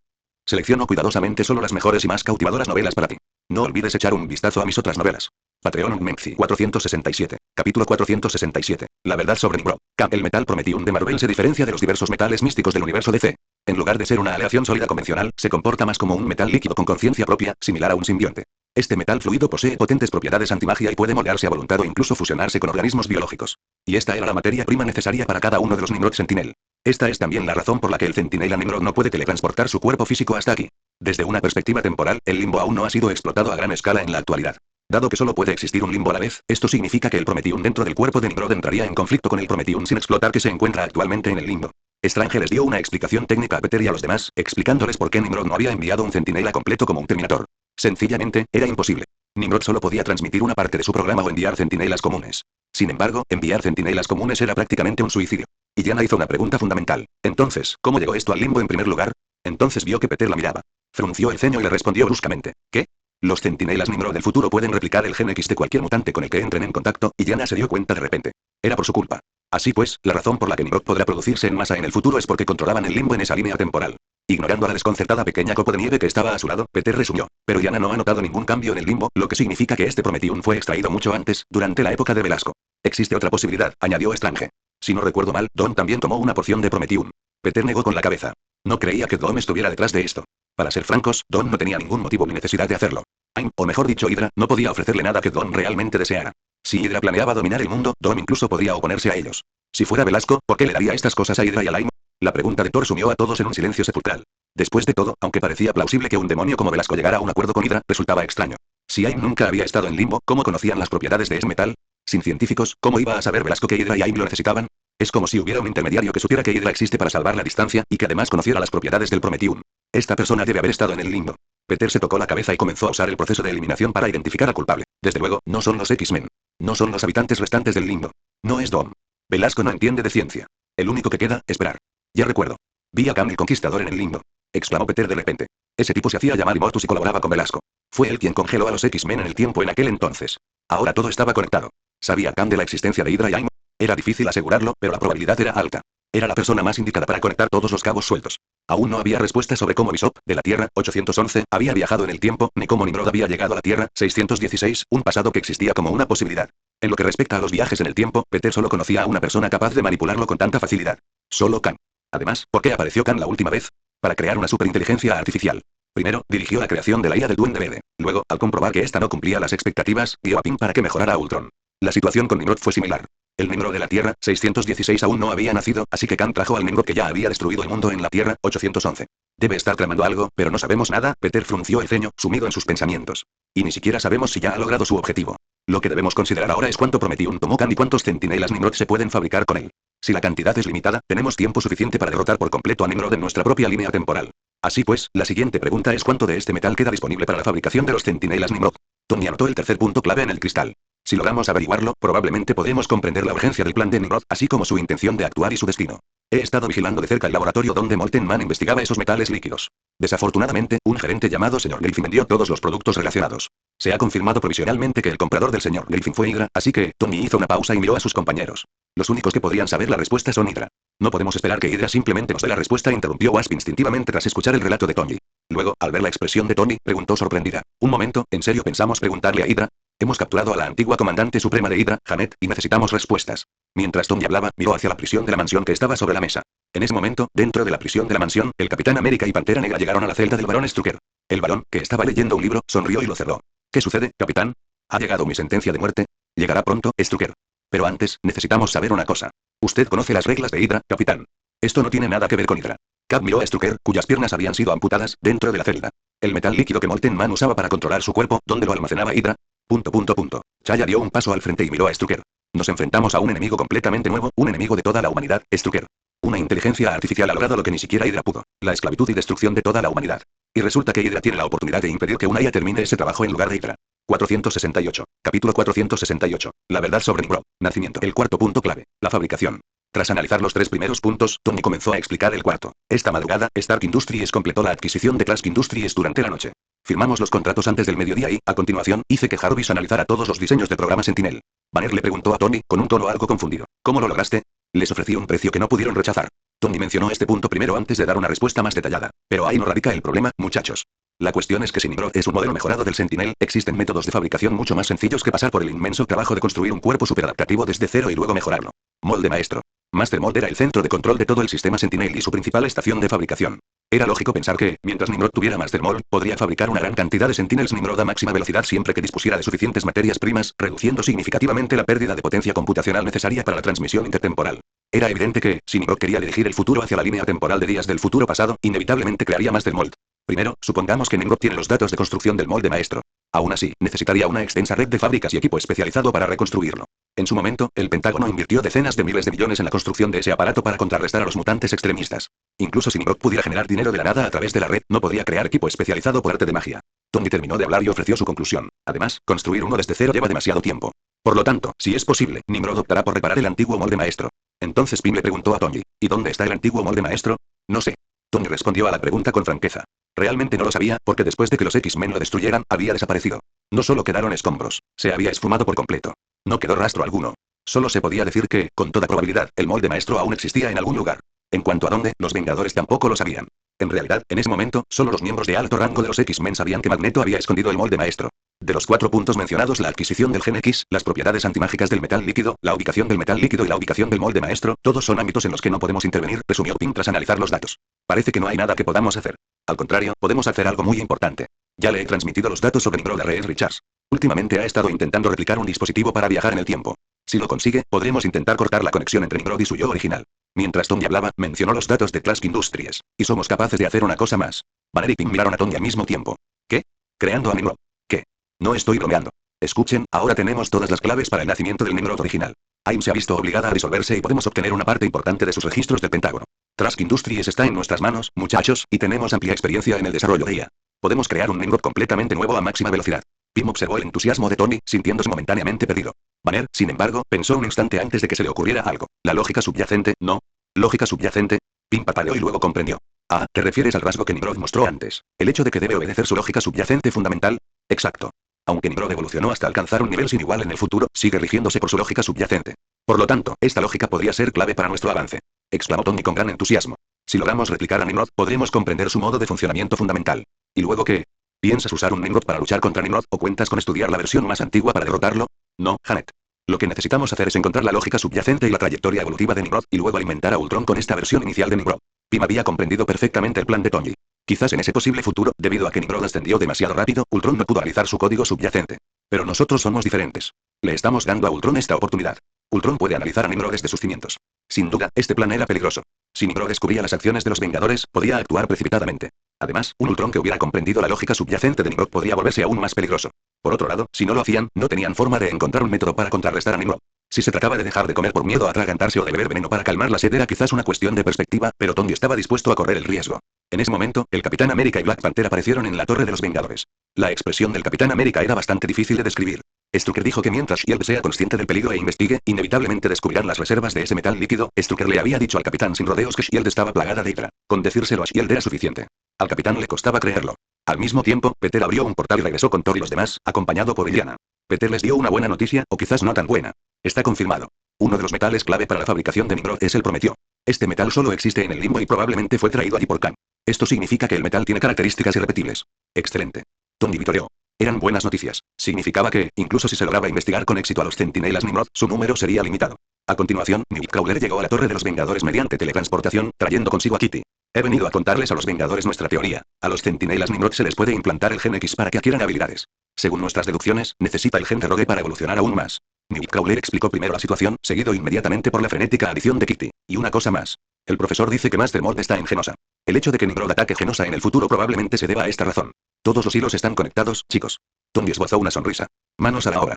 Selecciono cuidadosamente solo las mejores y más cautivadoras novelas para ti. No olvides echar un vistazo a mis otras novelas. Patreon Menzi 467. Capítulo 467. La verdad sobre Nimrod. El metal Prometium de Marvel se diferencia de los diversos metales místicos del universo DC. En lugar de ser una aleación sólida convencional, se comporta más como un metal líquido con conciencia propia, similar a un simbionte. Este metal fluido posee potentes propiedades antimagia y puede moldearse a voluntad o incluso fusionarse con organismos biológicos. Y esta era la materia prima necesaria para cada uno de los Nimrod Sentinel. Esta es también la razón por la que el Centinela Nimrod no puede teletransportar su cuerpo físico hasta aquí. Desde una perspectiva temporal, el limbo aún no ha sido explotado a gran escala en la actualidad. Dado que solo puede existir un limbo a la vez, esto significa que el Prometium dentro del cuerpo de Nimrod entraría en conflicto con el Prometium sin explotar que se encuentra actualmente en el limbo. Strange les dio una explicación técnica a Peter y a los demás, explicándoles por qué Nimrod no había enviado un centinela completo como un Terminator. Sencillamente, era imposible. Nimrod solo podía transmitir una parte de su programa o enviar centinelas comunes. Sin embargo, enviar centinelas comunes era prácticamente un suicidio. Y Diana hizo una pregunta fundamental. Entonces, ¿cómo llegó esto al limbo en primer lugar? Entonces vio que Peter la miraba. Frunció el ceño y le respondió bruscamente. ¿Qué? Los centinelas Nimrod del futuro pueden replicar el gen X de cualquier mutante con el que entren en contacto, y Diana se dio cuenta de repente. Era por su culpa. Así pues, la razón por la que Nimrod podrá producirse en masa en el futuro es porque controlaban el limbo en esa línea temporal. Ignorando a la desconcertada pequeña copo de nieve que estaba a su lado, Peter resumió. Pero Diana no ha notado ningún cambio en el limbo, lo que significa que este Prometium fue extraído mucho antes, durante la época de Velasco. Existe otra posibilidad, añadió Strange. Si no recuerdo mal, Don también tomó una porción de Prometium. Peter negó con la cabeza. No creía que Dom estuviera detrás de esto. Para ser francos, Don no tenía ningún motivo ni necesidad de hacerlo. AIM, o mejor dicho Hydra, no podía ofrecerle nada que Don realmente deseara. Si Hydra planeaba dominar el mundo, Dom incluso podía oponerse a ellos. Si fuera Velasco, ¿por qué le daría estas cosas a Hydra y a Lime? La pregunta de Thor sumió a todos en un silencio sepulcral. Después de todo, aunque parecía plausible que un demonio como Velasco llegara a un acuerdo con Hydra, resultaba extraño. Si AIM nunca había estado en limbo, ¿cómo conocían las propiedades de ese metal? Sin científicos, ¿cómo iba a saber Velasco que Hydra y AIM lo necesitaban? Es como si hubiera un intermediario que supiera que Hydra existe para salvar la distancia, y que además conociera las propiedades del Prometium. Esta persona debe haber estado en el limbo. Peter se tocó la cabeza y comenzó a usar el proceso de eliminación para identificar al culpable. Desde luego, no son los X-Men. No son los habitantes restantes del limbo. No es Dom. Velasco no entiende de ciencia. El único que queda, esperar. Ya recuerdo. Vi a Kang el Conquistador en el limbo. Exclamó Peter de repente. Ese tipo se hacía llamar Immortus y colaboraba con Velasco. Fue él quien congeló a los X-Men en el tiempo en aquel entonces. Ahora todo estaba conectado. ¿Sabía Kang de la existencia de Hydra y AIM? Era difícil asegurarlo, pero la probabilidad era alta. Era la persona más indicada para conectar todos los cabos sueltos. Aún no había respuesta sobre cómo Bishop, de la Tierra, 811, había viajado en el tiempo, ni cómo Nimrod había llegado a la Tierra, 616, un pasado que existía como una posibilidad. En lo que respecta a los viajes en el tiempo, Peter solo conocía a una persona capaz de manipularlo con tanta facilidad. Solo Kang. Además, ¿por qué apareció Kang la última vez? Para crear una superinteligencia artificial. Primero, dirigió la creación de la IA del Duende Verde. Luego, al comprobar que esta no cumplía las expectativas, dio a Pym para que mejorara a Ultron. La situación con Nimrod fue similar. El Nimrod de la Tierra, 616 aún no había nacido, así que Kang trajo al Nimrod que ya había destruido el mundo en la Tierra, 811. Debe estar tramando algo, pero no sabemos nada, Peter frunció el ceño, sumido en sus pensamientos. Y ni siquiera sabemos si ya ha logrado su objetivo. Lo que debemos considerar ahora es cuánto Prometium tomó Kang y cuántos centinelas Nimrod se pueden fabricar con él. Si la cantidad es limitada, tenemos tiempo suficiente para derrotar por completo a Nimrod en nuestra propia línea temporal. Así pues, la siguiente pregunta es cuánto de este metal queda disponible para la fabricación de los centinelas Nimrod. Tony anotó el tercer punto clave en el cristal. Si logramos averiguarlo, probablemente podemos comprender la urgencia del plan de Nimrod, así como su intención de actuar y su destino. He estado vigilando de cerca el laboratorio donde Molten Man investigaba esos metales líquidos. Desafortunadamente, un gerente llamado Sr. Griffin vendió todos los productos relacionados. Se ha confirmado provisionalmente que el comprador del Sr. Griffin fue Hydra, así que, Tony hizo una pausa y miró a sus compañeros. Los únicos que podrían saber la respuesta son Hydra. No podemos esperar que Hydra simplemente nos dé la respuesta, interrumpió Wasp instintivamente tras escuchar el relato de Tony. Luego, al ver la expresión de Tony, preguntó sorprendida. Un momento, ¿en serio pensamos preguntarle a Hydra? Hemos capturado a la antigua comandante suprema de Hydra, Janet, y necesitamos respuestas. Mientras Tony hablaba, miró hacia la prisión de la mansión que estaba sobre la mesa. En ese momento, dentro de la prisión de la mansión, el Capitán América y Pantera Negra llegaron a la celda del Barón Strucker. El varón, que estaba leyendo un libro, sonrió y lo cerró. ¿Qué sucede, capitán? ¿Ha llegado mi sentencia de muerte? Llegará pronto, Strucker. Pero antes, necesitamos saber una cosa. Usted conoce las reglas de Hydra, capitán. Esto no tiene nada que ver con Hydra. Cap miró a Strucker, cuyas piernas habían sido amputadas, dentro de la celda. El metal líquido que Molten Man usaba para controlar su cuerpo, ¿dónde lo almacenaba Hydra? Chaya dio un paso al frente y miró a Strucker. Nos enfrentamos a un enemigo completamente nuevo, un enemigo de toda la humanidad, Strucker. Una inteligencia artificial ha logrado lo que ni siquiera Hydra pudo, la esclavitud y destrucción de toda la humanidad. Y resulta que Hydra tiene la oportunidad de impedir que una IA termine ese trabajo en lugar de Hydra. 468. Capítulo 468. La verdad sobre Nimrod. Nacimiento. El cuarto punto clave. La fabricación. Tras analizar los tres primeros puntos, Tony comenzó a explicar el cuarto. Esta madrugada, Stark Industries completó la adquisición de Trask Industries durante la noche. Firmamos los contratos antes del mediodía y, a continuación, hice que Jarvis analizara todos los diseños de programa Sentinel. Banner le preguntó a Tony, con un tono algo confundido. ¿Cómo lo lograste? Les ofrecí un precio que no pudieron rechazar. Tony mencionó este punto primero antes de dar una respuesta más detallada. Pero ahí no radica el problema, muchachos. La cuestión es que si Nimrod es un modelo mejorado del Sentinel, existen métodos de fabricación mucho más sencillos que pasar por el inmenso trabajo de construir un cuerpo superadaptativo desde cero y luego mejorarlo. Molde maestro. Master Mold era el centro de control de todo el sistema Sentinel y su principal estación de fabricación. Era lógico pensar que, mientras Nimrod tuviera Master Mold, podría fabricar una gran cantidad de Sentinels Nimrod a máxima velocidad siempre que dispusiera de suficientes materias primas, reduciendo significativamente la pérdida de potencia computacional necesaria para la transmisión intertemporal. Era evidente que, si Nimrod quería dirigir el futuro hacia la línea temporal de días del futuro pasado, inevitablemente crearía Master Mold. Primero, supongamos que Nimrod tiene los datos de construcción del molde maestro. Aún así, necesitaría una extensa red de fábricas y equipo especializado para reconstruirlo. En su momento, el Pentágono invirtió decenas de miles de millones en la construcción de ese aparato para contrarrestar a los mutantes extremistas. Incluso si Nimrod pudiera generar dinero de la nada a través de la red, no podría crear equipo especializado por arte de magia. Tony terminó de hablar y ofreció su conclusión. Además, construir uno desde cero lleva demasiado tiempo. Por lo tanto, si es posible, Nimrod optará por reparar el antiguo molde maestro. Entonces Pym le preguntó a Tony, ¿y dónde está el antiguo molde maestro? No sé. Tony respondió a la pregunta con franqueza. Realmente no lo sabía, porque después de que los X-Men lo destruyeran, había desaparecido. No solo quedaron escombros, se había esfumado por completo. No quedó rastro alguno. Solo se podía decir que, con toda probabilidad, el molde maestro aún existía en algún lugar. En cuanto a dónde, los Vengadores tampoco lo sabían. En realidad, en ese momento, solo los miembros de alto rango de los X-Men sabían que Magneto había escondido el molde maestro. De los 4 puntos mencionados, la adquisición del gen X, las propiedades antimágicas del metal líquido, la ubicación del metal líquido y la ubicación del molde maestro, todos son ámbitos en los que no podemos intervenir, resumió Pym tras analizar los datos. Parece que no hay nada que podamos hacer. Al contrario, podemos hacer algo muy importante. Ya le he transmitido los datos sobre Nimrod a Reed Richards. Últimamente ha estado intentando replicar un dispositivo para viajar en el tiempo. Si lo consigue, podremos intentar cortar la conexión entre Nimrod y su yo original. Mientras Tony hablaba, mencionó los datos de Trask Industries. Y somos capaces de hacer una cosa más. Banner y Pym miraron a Tony al mismo tiempo. ¿Qué? Creando a Nimrod. ¿Qué? No estoy bromeando. Escuchen, ahora tenemos todas las claves para el nacimiento del Nimrod original. AIM se ha visto obligada a disolverse y podemos obtener una parte importante de sus registros del Pentágono. Trask Industries está en nuestras manos, muchachos, y tenemos amplia experiencia en el desarrollo de IA. Podemos crear un Nimrod completamente nuevo a máxima velocidad. Pym observó el entusiasmo de Tony, sintiéndose momentáneamente perdido. Banner, sin embargo, pensó un instante antes de que se le ocurriera algo. La lógica subyacente, ¿no? ¿Lógica subyacente? Pym parpadeó y luego comprendió. Ah, ¿te refieres al rasgo que Nimrod mostró antes? ¿El hecho de que debe obedecer su lógica subyacente fundamental? Exacto. Aunque Nimrod evolucionó hasta alcanzar un nivel sin igual en el futuro, sigue rigiéndose por su lógica subyacente. Por lo tanto, esta lógica podría ser clave para nuestro avance. Exclamó Tony con gran entusiasmo. Si logramos replicar a Nimrod, podremos comprender su modo de funcionamiento fundamental. ¿Y luego qué? ¿Piensas usar un Nimrod para luchar contra Nimrod o cuentas con estudiar la versión más antigua para derrotarlo? No, Janet. Lo que necesitamos hacer es encontrar la lógica subyacente y la trayectoria evolutiva de Nimrod y luego alimentar a Ultron con esta versión inicial de Nimrod. Pym había comprendido perfectamente el plan de Tony. Quizás en ese posible futuro, debido a que Nimrod ascendió demasiado rápido, Ultron no pudo analizar su código subyacente. Pero nosotros somos diferentes. Le estamos dando a Ultron esta oportunidad. Ultron puede analizar a Nimrod desde sus cimientos. Sin duda, este plan era peligroso. Si Nimrod descubría las acciones de los Vengadores, podía actuar precipitadamente. Además, un Ultron que hubiera comprendido la lógica subyacente de Nimrod podría volverse aún más peligroso. Por otro lado, si no lo hacían, no tenían forma de encontrar un método para contrarrestar a Nimrod. Si se trataba de dejar de comer por miedo a atragantarse o de beber veneno para calmar la sed era quizás una cuestión de perspectiva, pero Tony estaba dispuesto a correr el riesgo. En ese momento, el Capitán América y Black Panther aparecieron en la Torre de los Vengadores. La expresión del Capitán América era bastante difícil de describir. Strucker dijo que mientras Shield sea consciente del peligro e investigue, inevitablemente descubrirán las reservas de ese metal líquido. Strucker le había dicho al capitán sin rodeos que Shield estaba plagada de Hydra. Con decírselo a Shield era suficiente. Al capitán le costaba creerlo. Al mismo tiempo, Peter abrió un portal y regresó con Thor y los demás, acompañado por Illyana. Peter les dio una buena noticia, o quizás no tan buena. Está confirmado. Uno de los metales clave para la fabricación de Nimrod es el prometio. Este metal solo existe en el limbo y probablemente fue traído allí por Kang. Esto significa que el metal tiene características irrepetibles. Excelente. Tony vitoreó. Eran buenas noticias. Significaba que, incluso si se lograba investigar con éxito a los centinelas Nimrod, su número sería limitado. A continuación, Nightcrawler llegó a la Torre de los Vengadores mediante teletransportación, trayendo consigo a Kitty. He venido a contarles a los Vengadores nuestra teoría. A los centinelas Nimrod se les puede implantar el gen X para que adquieran habilidades. Según nuestras deducciones, necesita el gen de Rogue para evolucionar aún más. Nightcrawler explicó primero la situación, seguido inmediatamente por la frenética adición de Kitty. Y una cosa más. El profesor dice que Master Mold está en Genosha. El hecho de que Nimrod ataque Genosha en el futuro probablemente se deba a esta razón. Todos los hilos están conectados, chicos. Tony esbozó una sonrisa. Manos a la obra.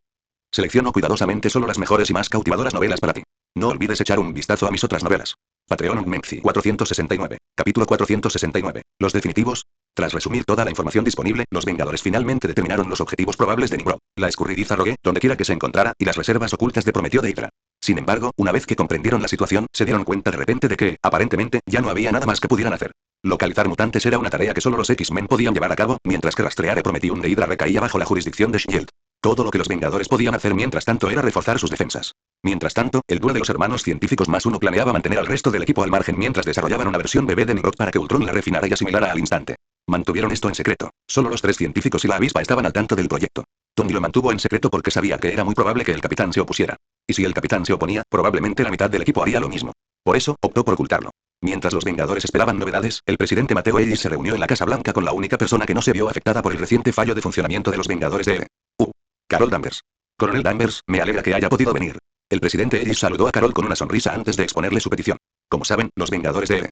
Selecciono cuidadosamente solo las mejores y más cautivadoras novelas para ti. No olvides echar un vistazo a mis otras novelas. Patreon Menzi 469. Capítulo 469. Los definitivos. Tras resumir toda la información disponible, los Vengadores finalmente determinaron los objetivos probables de Nimrod, la escurridiza Rogue, donde quiera que se encontrara, y las reservas ocultas de Prometeo de Hydra. Sin embargo, una vez que comprendieron la situación, se dieron cuenta de repente de que, aparentemente, ya no había nada más que pudieran hacer. Localizar mutantes era una tarea que solo los X-Men podían llevar a cabo, mientras que rastrear el Prometheum de Hydra recaía bajo la jurisdicción de Shield. Todo lo que los Vengadores podían hacer mientras tanto era reforzar sus defensas. Mientras tanto, el dúo de los hermanos científicos más uno planeaba mantener al resto del equipo al margen mientras desarrollaban una versión bebé de Nimrod para que Ultron la refinara y asimilara al instante. Mantuvieron esto en secreto. Solo los 3 científicos y la avispa estaban al tanto del proyecto. Tony lo mantuvo en secreto porque sabía que era muy probable que el capitán se opusiera. Y si el capitán se oponía, probablemente la mitad del equipo haría lo mismo. Por eso, optó por ocultarlo. Mientras los Vengadores esperaban novedades, el presidente Mateo Ellis se reunió en la Casa Blanca con la única persona que no se vio afectada por el reciente fallo de funcionamiento de los Vengadores de Carol Danvers. Coronel Danvers, me alegra que haya podido venir. El presidente Ellis saludó a Carol con una sonrisa antes de exponerle su petición. Como saben, los Vengadores de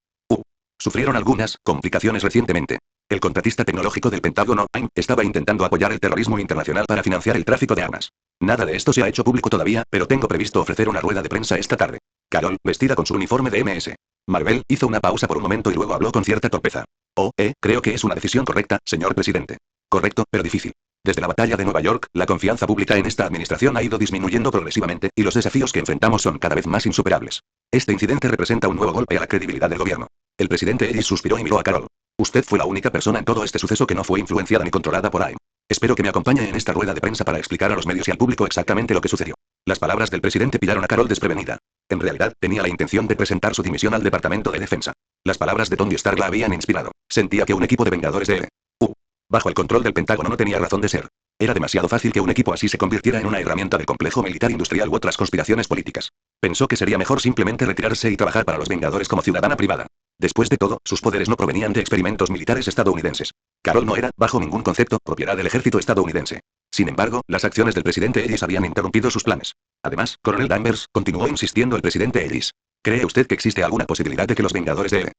sufrieron algunas complicaciones recientemente. El contratista tecnológico del Pentágono, AIM, estaba intentando apoyar el terrorismo internacional para financiar el tráfico de armas. Nada de esto se ha hecho público todavía, pero tengo previsto ofrecer una rueda de prensa esta tarde. Carol, vestida con su uniforme de MS. Marvel, hizo una pausa por un momento y luego habló con cierta torpeza. Creo que es una decisión correcta, señor presidente. Correcto, pero difícil. Desde la batalla de Nueva York, la confianza pública en esta administración ha ido disminuyendo progresivamente, y los desafíos que enfrentamos son cada vez más insuperables. Este incidente representa un nuevo golpe a la credibilidad del gobierno. El presidente Ellis suspiró y miró a Carol. Usted fue la única persona en todo este suceso que no fue influenciada ni controlada por AIM. Espero que me acompañe en esta rueda de prensa para explicar a los medios y al público exactamente lo que sucedió. Las palabras del presidente pillaron a Carol desprevenida. En realidad, tenía la intención de presentar su dimisión al Departamento de Defensa. Las palabras de Tony Stark la habían inspirado. Sentía que un equipo de vengadores de bajo el control del Pentágono no tenía razón de ser. Era demasiado fácil que un equipo así se convirtiera en una herramienta del complejo militar industrial u otras conspiraciones políticas. Pensó que sería mejor simplemente retirarse y trabajar para los Vengadores como ciudadana privada. Después de todo, sus poderes no provenían de experimentos militares estadounidenses. Carol no era, bajo ningún concepto, propiedad del ejército estadounidense. Sin embargo, las acciones del presidente Ellis habían interrumpido sus planes. Además, Coronel Danvers, continuó insistiendo el presidente Ellis. ¿Cree usted que existe alguna posibilidad de que los Vengadores de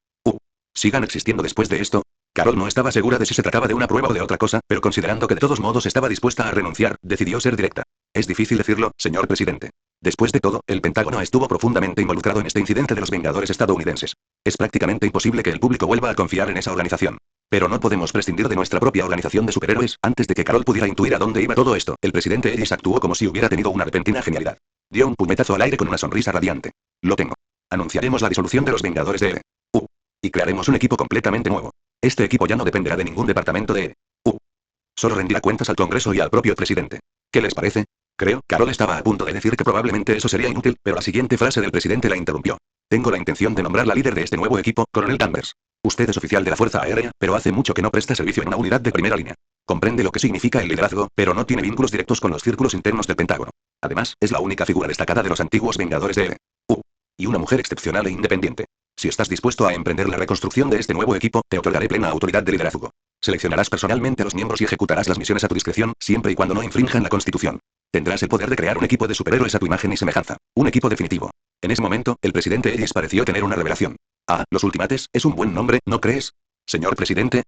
sigan existiendo después de esto? Carol no estaba segura de si se trataba de una prueba o de otra cosa, pero considerando que de todos modos estaba dispuesta a renunciar, decidió ser directa. Es difícil decirlo, señor presidente. Después de todo, el Pentágono estuvo profundamente involucrado en este incidente de los Vengadores estadounidenses. Es prácticamente imposible que el público vuelva a confiar en esa organización. Pero no podemos prescindir de nuestra propia organización de superhéroes. Antes de que Carol pudiera intuir a dónde iba todo esto, el presidente Ellis actuó como si hubiera tenido una repentina genialidad. Dio un puñetazo al aire con una sonrisa radiante. Lo tengo. Anunciaremos la disolución de los Vengadores de y crearemos un equipo completamente nuevo. Este equipo ya no dependerá de ningún departamento de solo rendirá cuentas al Congreso y al propio presidente. ¿Qué les parece? Creo, Carol estaba a punto de decir que probablemente eso sería inútil, pero la siguiente frase del presidente la interrumpió. Tengo la intención de nombrar la líder de este nuevo equipo, Coronel Danvers. Usted es oficial de la Fuerza Aérea, pero hace mucho que no presta servicio en una unidad de primera línea. Comprende lo que significa el liderazgo, pero no tiene vínculos directos con los círculos internos del Pentágono. Además, es la única figura destacada de los antiguos Vengadores de y una mujer excepcional e independiente. Si estás dispuesto a emprender la reconstrucción de este nuevo equipo, te otorgaré plena autoridad de liderazgo. Seleccionarás personalmente a los miembros y ejecutarás las misiones a tu discreción, siempre y cuando no infrinjan la Constitución. Tendrás el poder de crear un equipo de superhéroes a tu imagen y semejanza. Un equipo definitivo. En ese momento, el presidente Ellis pareció tener una revelación. Los Ultimates, es un buen nombre, ¿no crees? Señor presidente.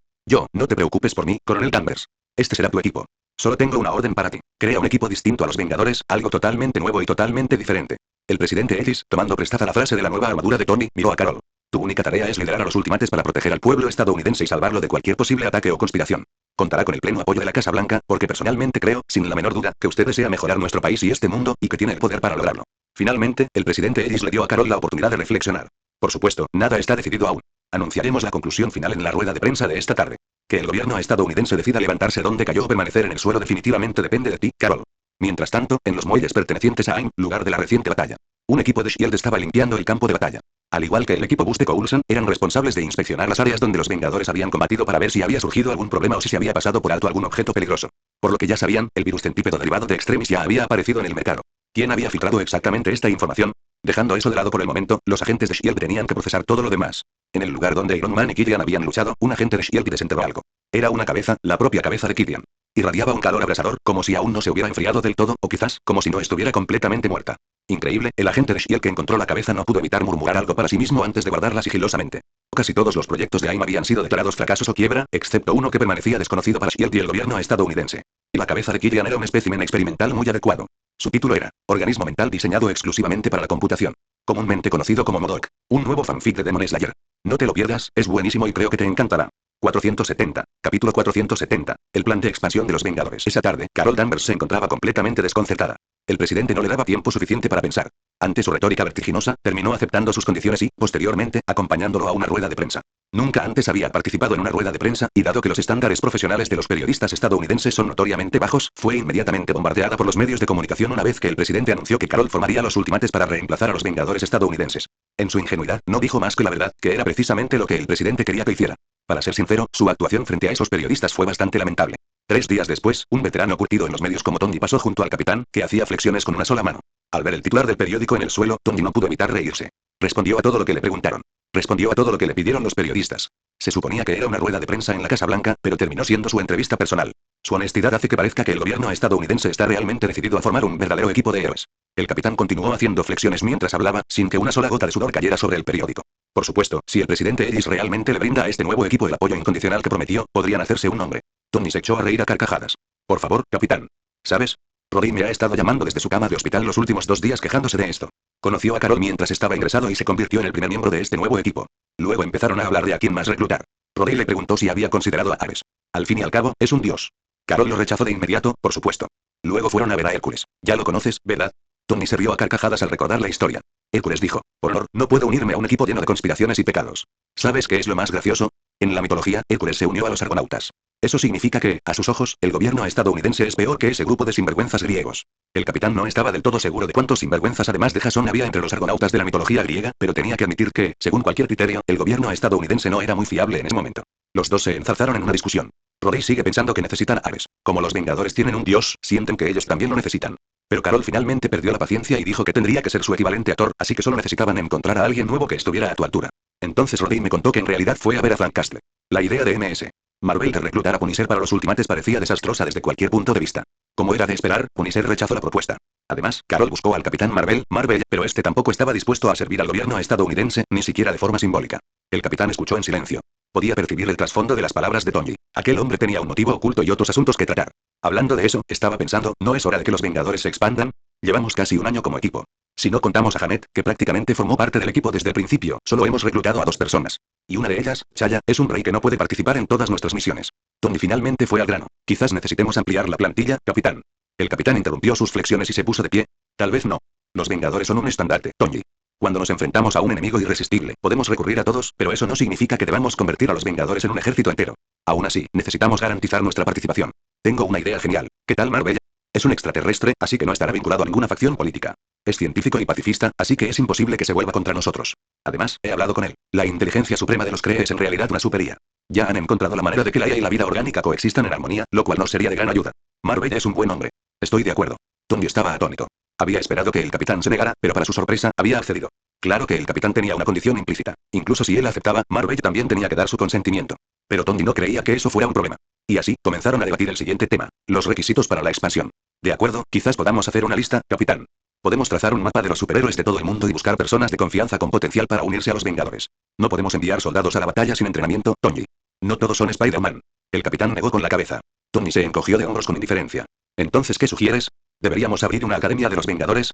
No te preocupes por mí, Coronel Danvers. Este será tu equipo. Solo tengo una orden para ti. Crea un equipo distinto a los Vengadores, algo totalmente nuevo y totalmente diferente. El presidente Ellis, tomando prestada la frase de la nueva armadura de Tony, miró a Carol. Tu única tarea es liderar a los Ultimates para proteger al pueblo estadounidense y salvarlo de cualquier posible ataque o conspiración. Contará con el pleno apoyo de la Casa Blanca, porque personalmente creo, sin la menor duda, que usted desea mejorar nuestro país y este mundo, y que tiene el poder para lograrlo. Finalmente, el presidente Ellis le dio a Carol la oportunidad de reflexionar. Por supuesto, nada está decidido aún. Anunciaremos la conclusión final en la rueda de prensa de esta tarde. Que el gobierno estadounidense decida levantarse donde cayó o permanecer en el suelo definitivamente depende de ti, Carol. Mientras tanto, en los muelles pertenecientes a AIM, lugar de la reciente batalla, un equipo de SHIELD estaba limpiando el campo de batalla. Al igual que el equipo Boost de Coulson, eran responsables de inspeccionar las áreas donde los Vengadores habían combatido para ver si había surgido algún problema o si se había pasado por alto algún objeto peligroso. Por lo que ya sabían, el virus centípedo derivado de Extremis ya había aparecido en el mercado. ¿Quién había filtrado exactamente esta información? Dejando eso de lado por el momento, los agentes de SHIELD tenían que procesar todo lo demás. En el lugar donde Iron Man y Killian habían luchado, un agente de SHIELD desenterró algo. Era una cabeza, la propia cabeza de Killian. Irradiaba un calor abrasador, como si aún no se hubiera enfriado del todo, o quizás, como si no estuviera completamente muerta. Increíble, el agente de SHIELD que encontró la cabeza no pudo evitar murmurar algo para sí mismo antes de guardarla sigilosamente. Casi todos los proyectos de AIM habían sido declarados fracasos o quiebra, excepto uno que permanecía desconocido para SHIELD y el gobierno estadounidense. Y la cabeza de Killian era un espécimen experimental muy adecuado. Su título era, Organismo mental diseñado exclusivamente para la computación. Comúnmente conocido como MODOK. Un nuevo fanfic de Demon Slayer. No te lo pierdas, es buenísimo y creo que te encantará. 470. Capítulo 470. El plan de expansión de los Vengadores. Esa tarde, Carol Danvers se encontraba completamente desconcertada. El presidente no le daba tiempo suficiente para pensar. Ante su retórica vertiginosa, terminó aceptando sus condiciones y, posteriormente, acompañándolo a una rueda de prensa. Nunca antes había participado en una rueda de prensa, y dado que los estándares profesionales de los periodistas estadounidenses son notoriamente bajos, fue inmediatamente bombardeada por los medios de comunicación una vez que el presidente anunció que Carol formaría los Ultimates para reemplazar a los Vengadores estadounidenses. En su ingenuidad, no dijo más que la verdad, que era precisamente lo que el presidente quería que hiciera. Para ser sincero, su actuación frente a esos periodistas fue bastante lamentable. 3 días después, un veterano curtido en los medios como Tony pasó junto al capitán, que hacía flexiones con una sola mano. Al ver el titular del periódico en el suelo, Tony no pudo evitar reírse. Respondió a todo lo que le preguntaron. Respondió a todo lo que le pidieron los periodistas. Se suponía que era una rueda de prensa en la Casa Blanca, pero terminó siendo su entrevista personal. Su honestidad hace que parezca que el gobierno estadounidense está realmente decidido a formar un verdadero equipo de héroes. El capitán continuó haciendo flexiones mientras hablaba, sin que una sola gota de sudor cayera sobre el periódico. Por supuesto, si el presidente Ellis realmente le brinda a este nuevo equipo el apoyo incondicional que prometió, podrían hacerse un nombre. Tony se echó a reír a carcajadas. Por favor, capitán. ¿Sabes? Roddy me ha estado llamando desde su cama de hospital los últimos 2 días quejándose de esto. Conoció a Carol mientras estaba ingresado y se convirtió en el primer miembro de este nuevo equipo. Luego empezaron a hablar de a quién más reclutar. Roddy le preguntó si había considerado a Ares. Al fin y al cabo, es un dios. Carol lo rechazó de inmediato, por supuesto. Luego fueron a ver a Hércules. Ya lo conoces, ¿verdad? Tony se rió a carcajadas al recordar la historia. Hércules dijo, por honor, no puedo unirme a un equipo lleno de conspiraciones y pecados. ¿Sabes qué es lo más gracioso? En la mitología, Hércules se unió a los argonautas. Eso significa que, a sus ojos, el gobierno estadounidense es peor que ese grupo de sinvergüenzas griegos. El capitán no estaba del todo seguro de cuántos sinvergüenzas además de Jason había entre los argonautas de la mitología griega, pero tenía que admitir que, según cualquier criterio, el gobierno estadounidense no era muy fiable en ese momento. Los dos se enzarzaron en una discusión. Roddy sigue pensando que necesitan a Ares. Como los Vengadores tienen un dios, sienten que ellos también lo necesitan. Pero Carol finalmente perdió la paciencia y dijo que tendría que ser su equivalente a Thor, así que solo necesitaban encontrar a alguien nuevo que estuviera a tu altura. Entonces Roddy me contó que en realidad fue a ver a Frank Castle. La idea de MS. Marvel de reclutar a Punisher para los Ultimates parecía desastrosa desde cualquier punto de vista. Como era de esperar, Punisher rechazó la propuesta. Además, Carol buscó al Capitán Marvel, pero este tampoco estaba dispuesto a servir al gobierno estadounidense, ni siquiera de forma simbólica. El capitán escuchó en silencio. Podía percibir el trasfondo de las palabras de Tony. Aquel hombre tenía un motivo oculto y otros asuntos que tratar. Hablando de eso, estaba pensando, ¿no es hora de que los Vengadores se expandan? Llevamos casi un año como equipo. Si no contamos a Janet, que prácticamente formó parte del equipo desde el principio, solo hemos reclutado a 2 personas. Y una de ellas, Chaya, es un rey que no puede participar en todas nuestras misiones. Tony finalmente fue al grano. Quizás necesitemos ampliar la plantilla, capitán. El capitán interrumpió sus flexiones y se puso de pie. Tal vez no. Los Vengadores son un estandarte, Tony. Cuando nos enfrentamos a un enemigo irresistible, podemos recurrir a todos, pero eso no significa que debamos convertir a los Vengadores en un ejército entero. Aún así, necesitamos garantizar nuestra participación. Tengo una idea genial. ¿Qué tal, Marvel? Es un extraterrestre, así que no estará vinculado a ninguna facción política. Es científico y pacifista, así que es imposible que se vuelva contra nosotros. Además, he hablado con él. La inteligencia suprema de los Kree es en realidad una supería. Ya han encontrado la manera de que la IA y la vida orgánica coexistan en armonía, lo cual nos sería de gran ayuda. Marvel es un buen hombre. Estoy de acuerdo. Tony estaba atónito. Había esperado que el capitán se negara, pero para su sorpresa, había accedido. Claro que el capitán tenía una condición implícita. Incluso si él aceptaba, Marvel también tenía que dar su consentimiento. Pero Tony no creía que eso fuera un problema. Y así, comenzaron a debatir el siguiente tema: los requisitos para la expansión. De acuerdo, quizás podamos hacer una lista, capitán. Podemos trazar un mapa de los superhéroes de todo el mundo y buscar personas de confianza con potencial para unirse a los Vengadores. No podemos enviar soldados a la batalla sin entrenamiento, Tony. No todos son Spider-Man. El capitán negó con la cabeza. Tony se encogió de hombros con indiferencia. Entonces, ¿qué sugieres? ¿Deberíamos abrir una academia de los Vengadores?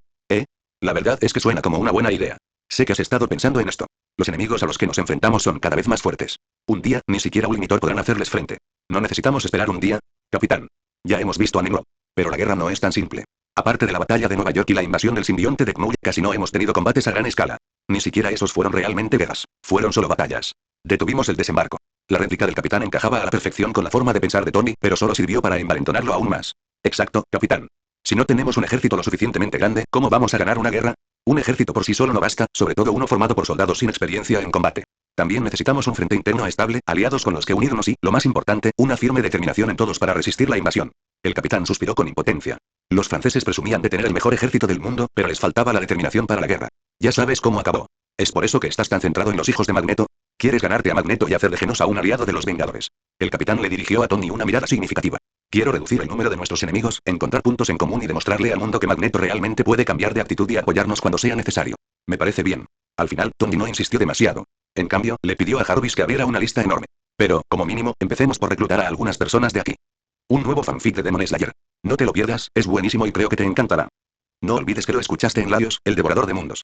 La verdad es que suena como una buena idea. Sé que has estado pensando en esto. Los enemigos a los que nos enfrentamos son cada vez más fuertes. Un día, ni siquiera un Thor podrán hacerles frente. No necesitamos esperar un día, capitán. Ya hemos visto a Nimrod. Pero la guerra no es tan simple. Aparte de la batalla de Nueva York y la invasión del simbionte de Knull, casi no hemos tenido combates a gran escala. Ni siquiera esos fueron realmente guerras. Fueron solo batallas. Detuvimos el desembarco. La réplica del capitán encajaba a la perfección con la forma de pensar de Tony, pero solo sirvió para envalentonarlo aún más. Exacto, capitán. Si no tenemos un ejército lo suficientemente grande, ¿cómo vamos a ganar una guerra? Un ejército por sí solo no basta, sobre todo uno formado por soldados sin experiencia en combate. También necesitamos un frente interno estable, aliados con los que unirnos y, lo más importante, una firme determinación en todos para resistir la invasión. El capitán suspiró con impotencia. Los franceses presumían de tener el mejor ejército del mundo, pero les faltaba la determinación para la guerra. Ya sabes cómo acabó. ¿Es por eso que estás tan centrado en los hijos de Magneto? ¿Quieres ganarte a Magneto y hacer de Genos a un aliado de los Vengadores? El capitán le dirigió a Tony una mirada significativa. Quiero reducir el número de nuestros enemigos, encontrar puntos en común y demostrarle al mundo que Magneto realmente puede cambiar de actitud y apoyarnos cuando sea necesario. Me parece bien. Al final, Tony no insistió demasiado. En cambio, le pidió a Jarvis que abriera una lista enorme. Pero, como mínimo, empecemos por reclutar a algunas personas de aquí. Un nuevo fanfic de Demon Slayer. No te lo pierdas, es buenísimo y creo que te encantará. No olvides que lo escuchaste en Labios, el devorador de mundos.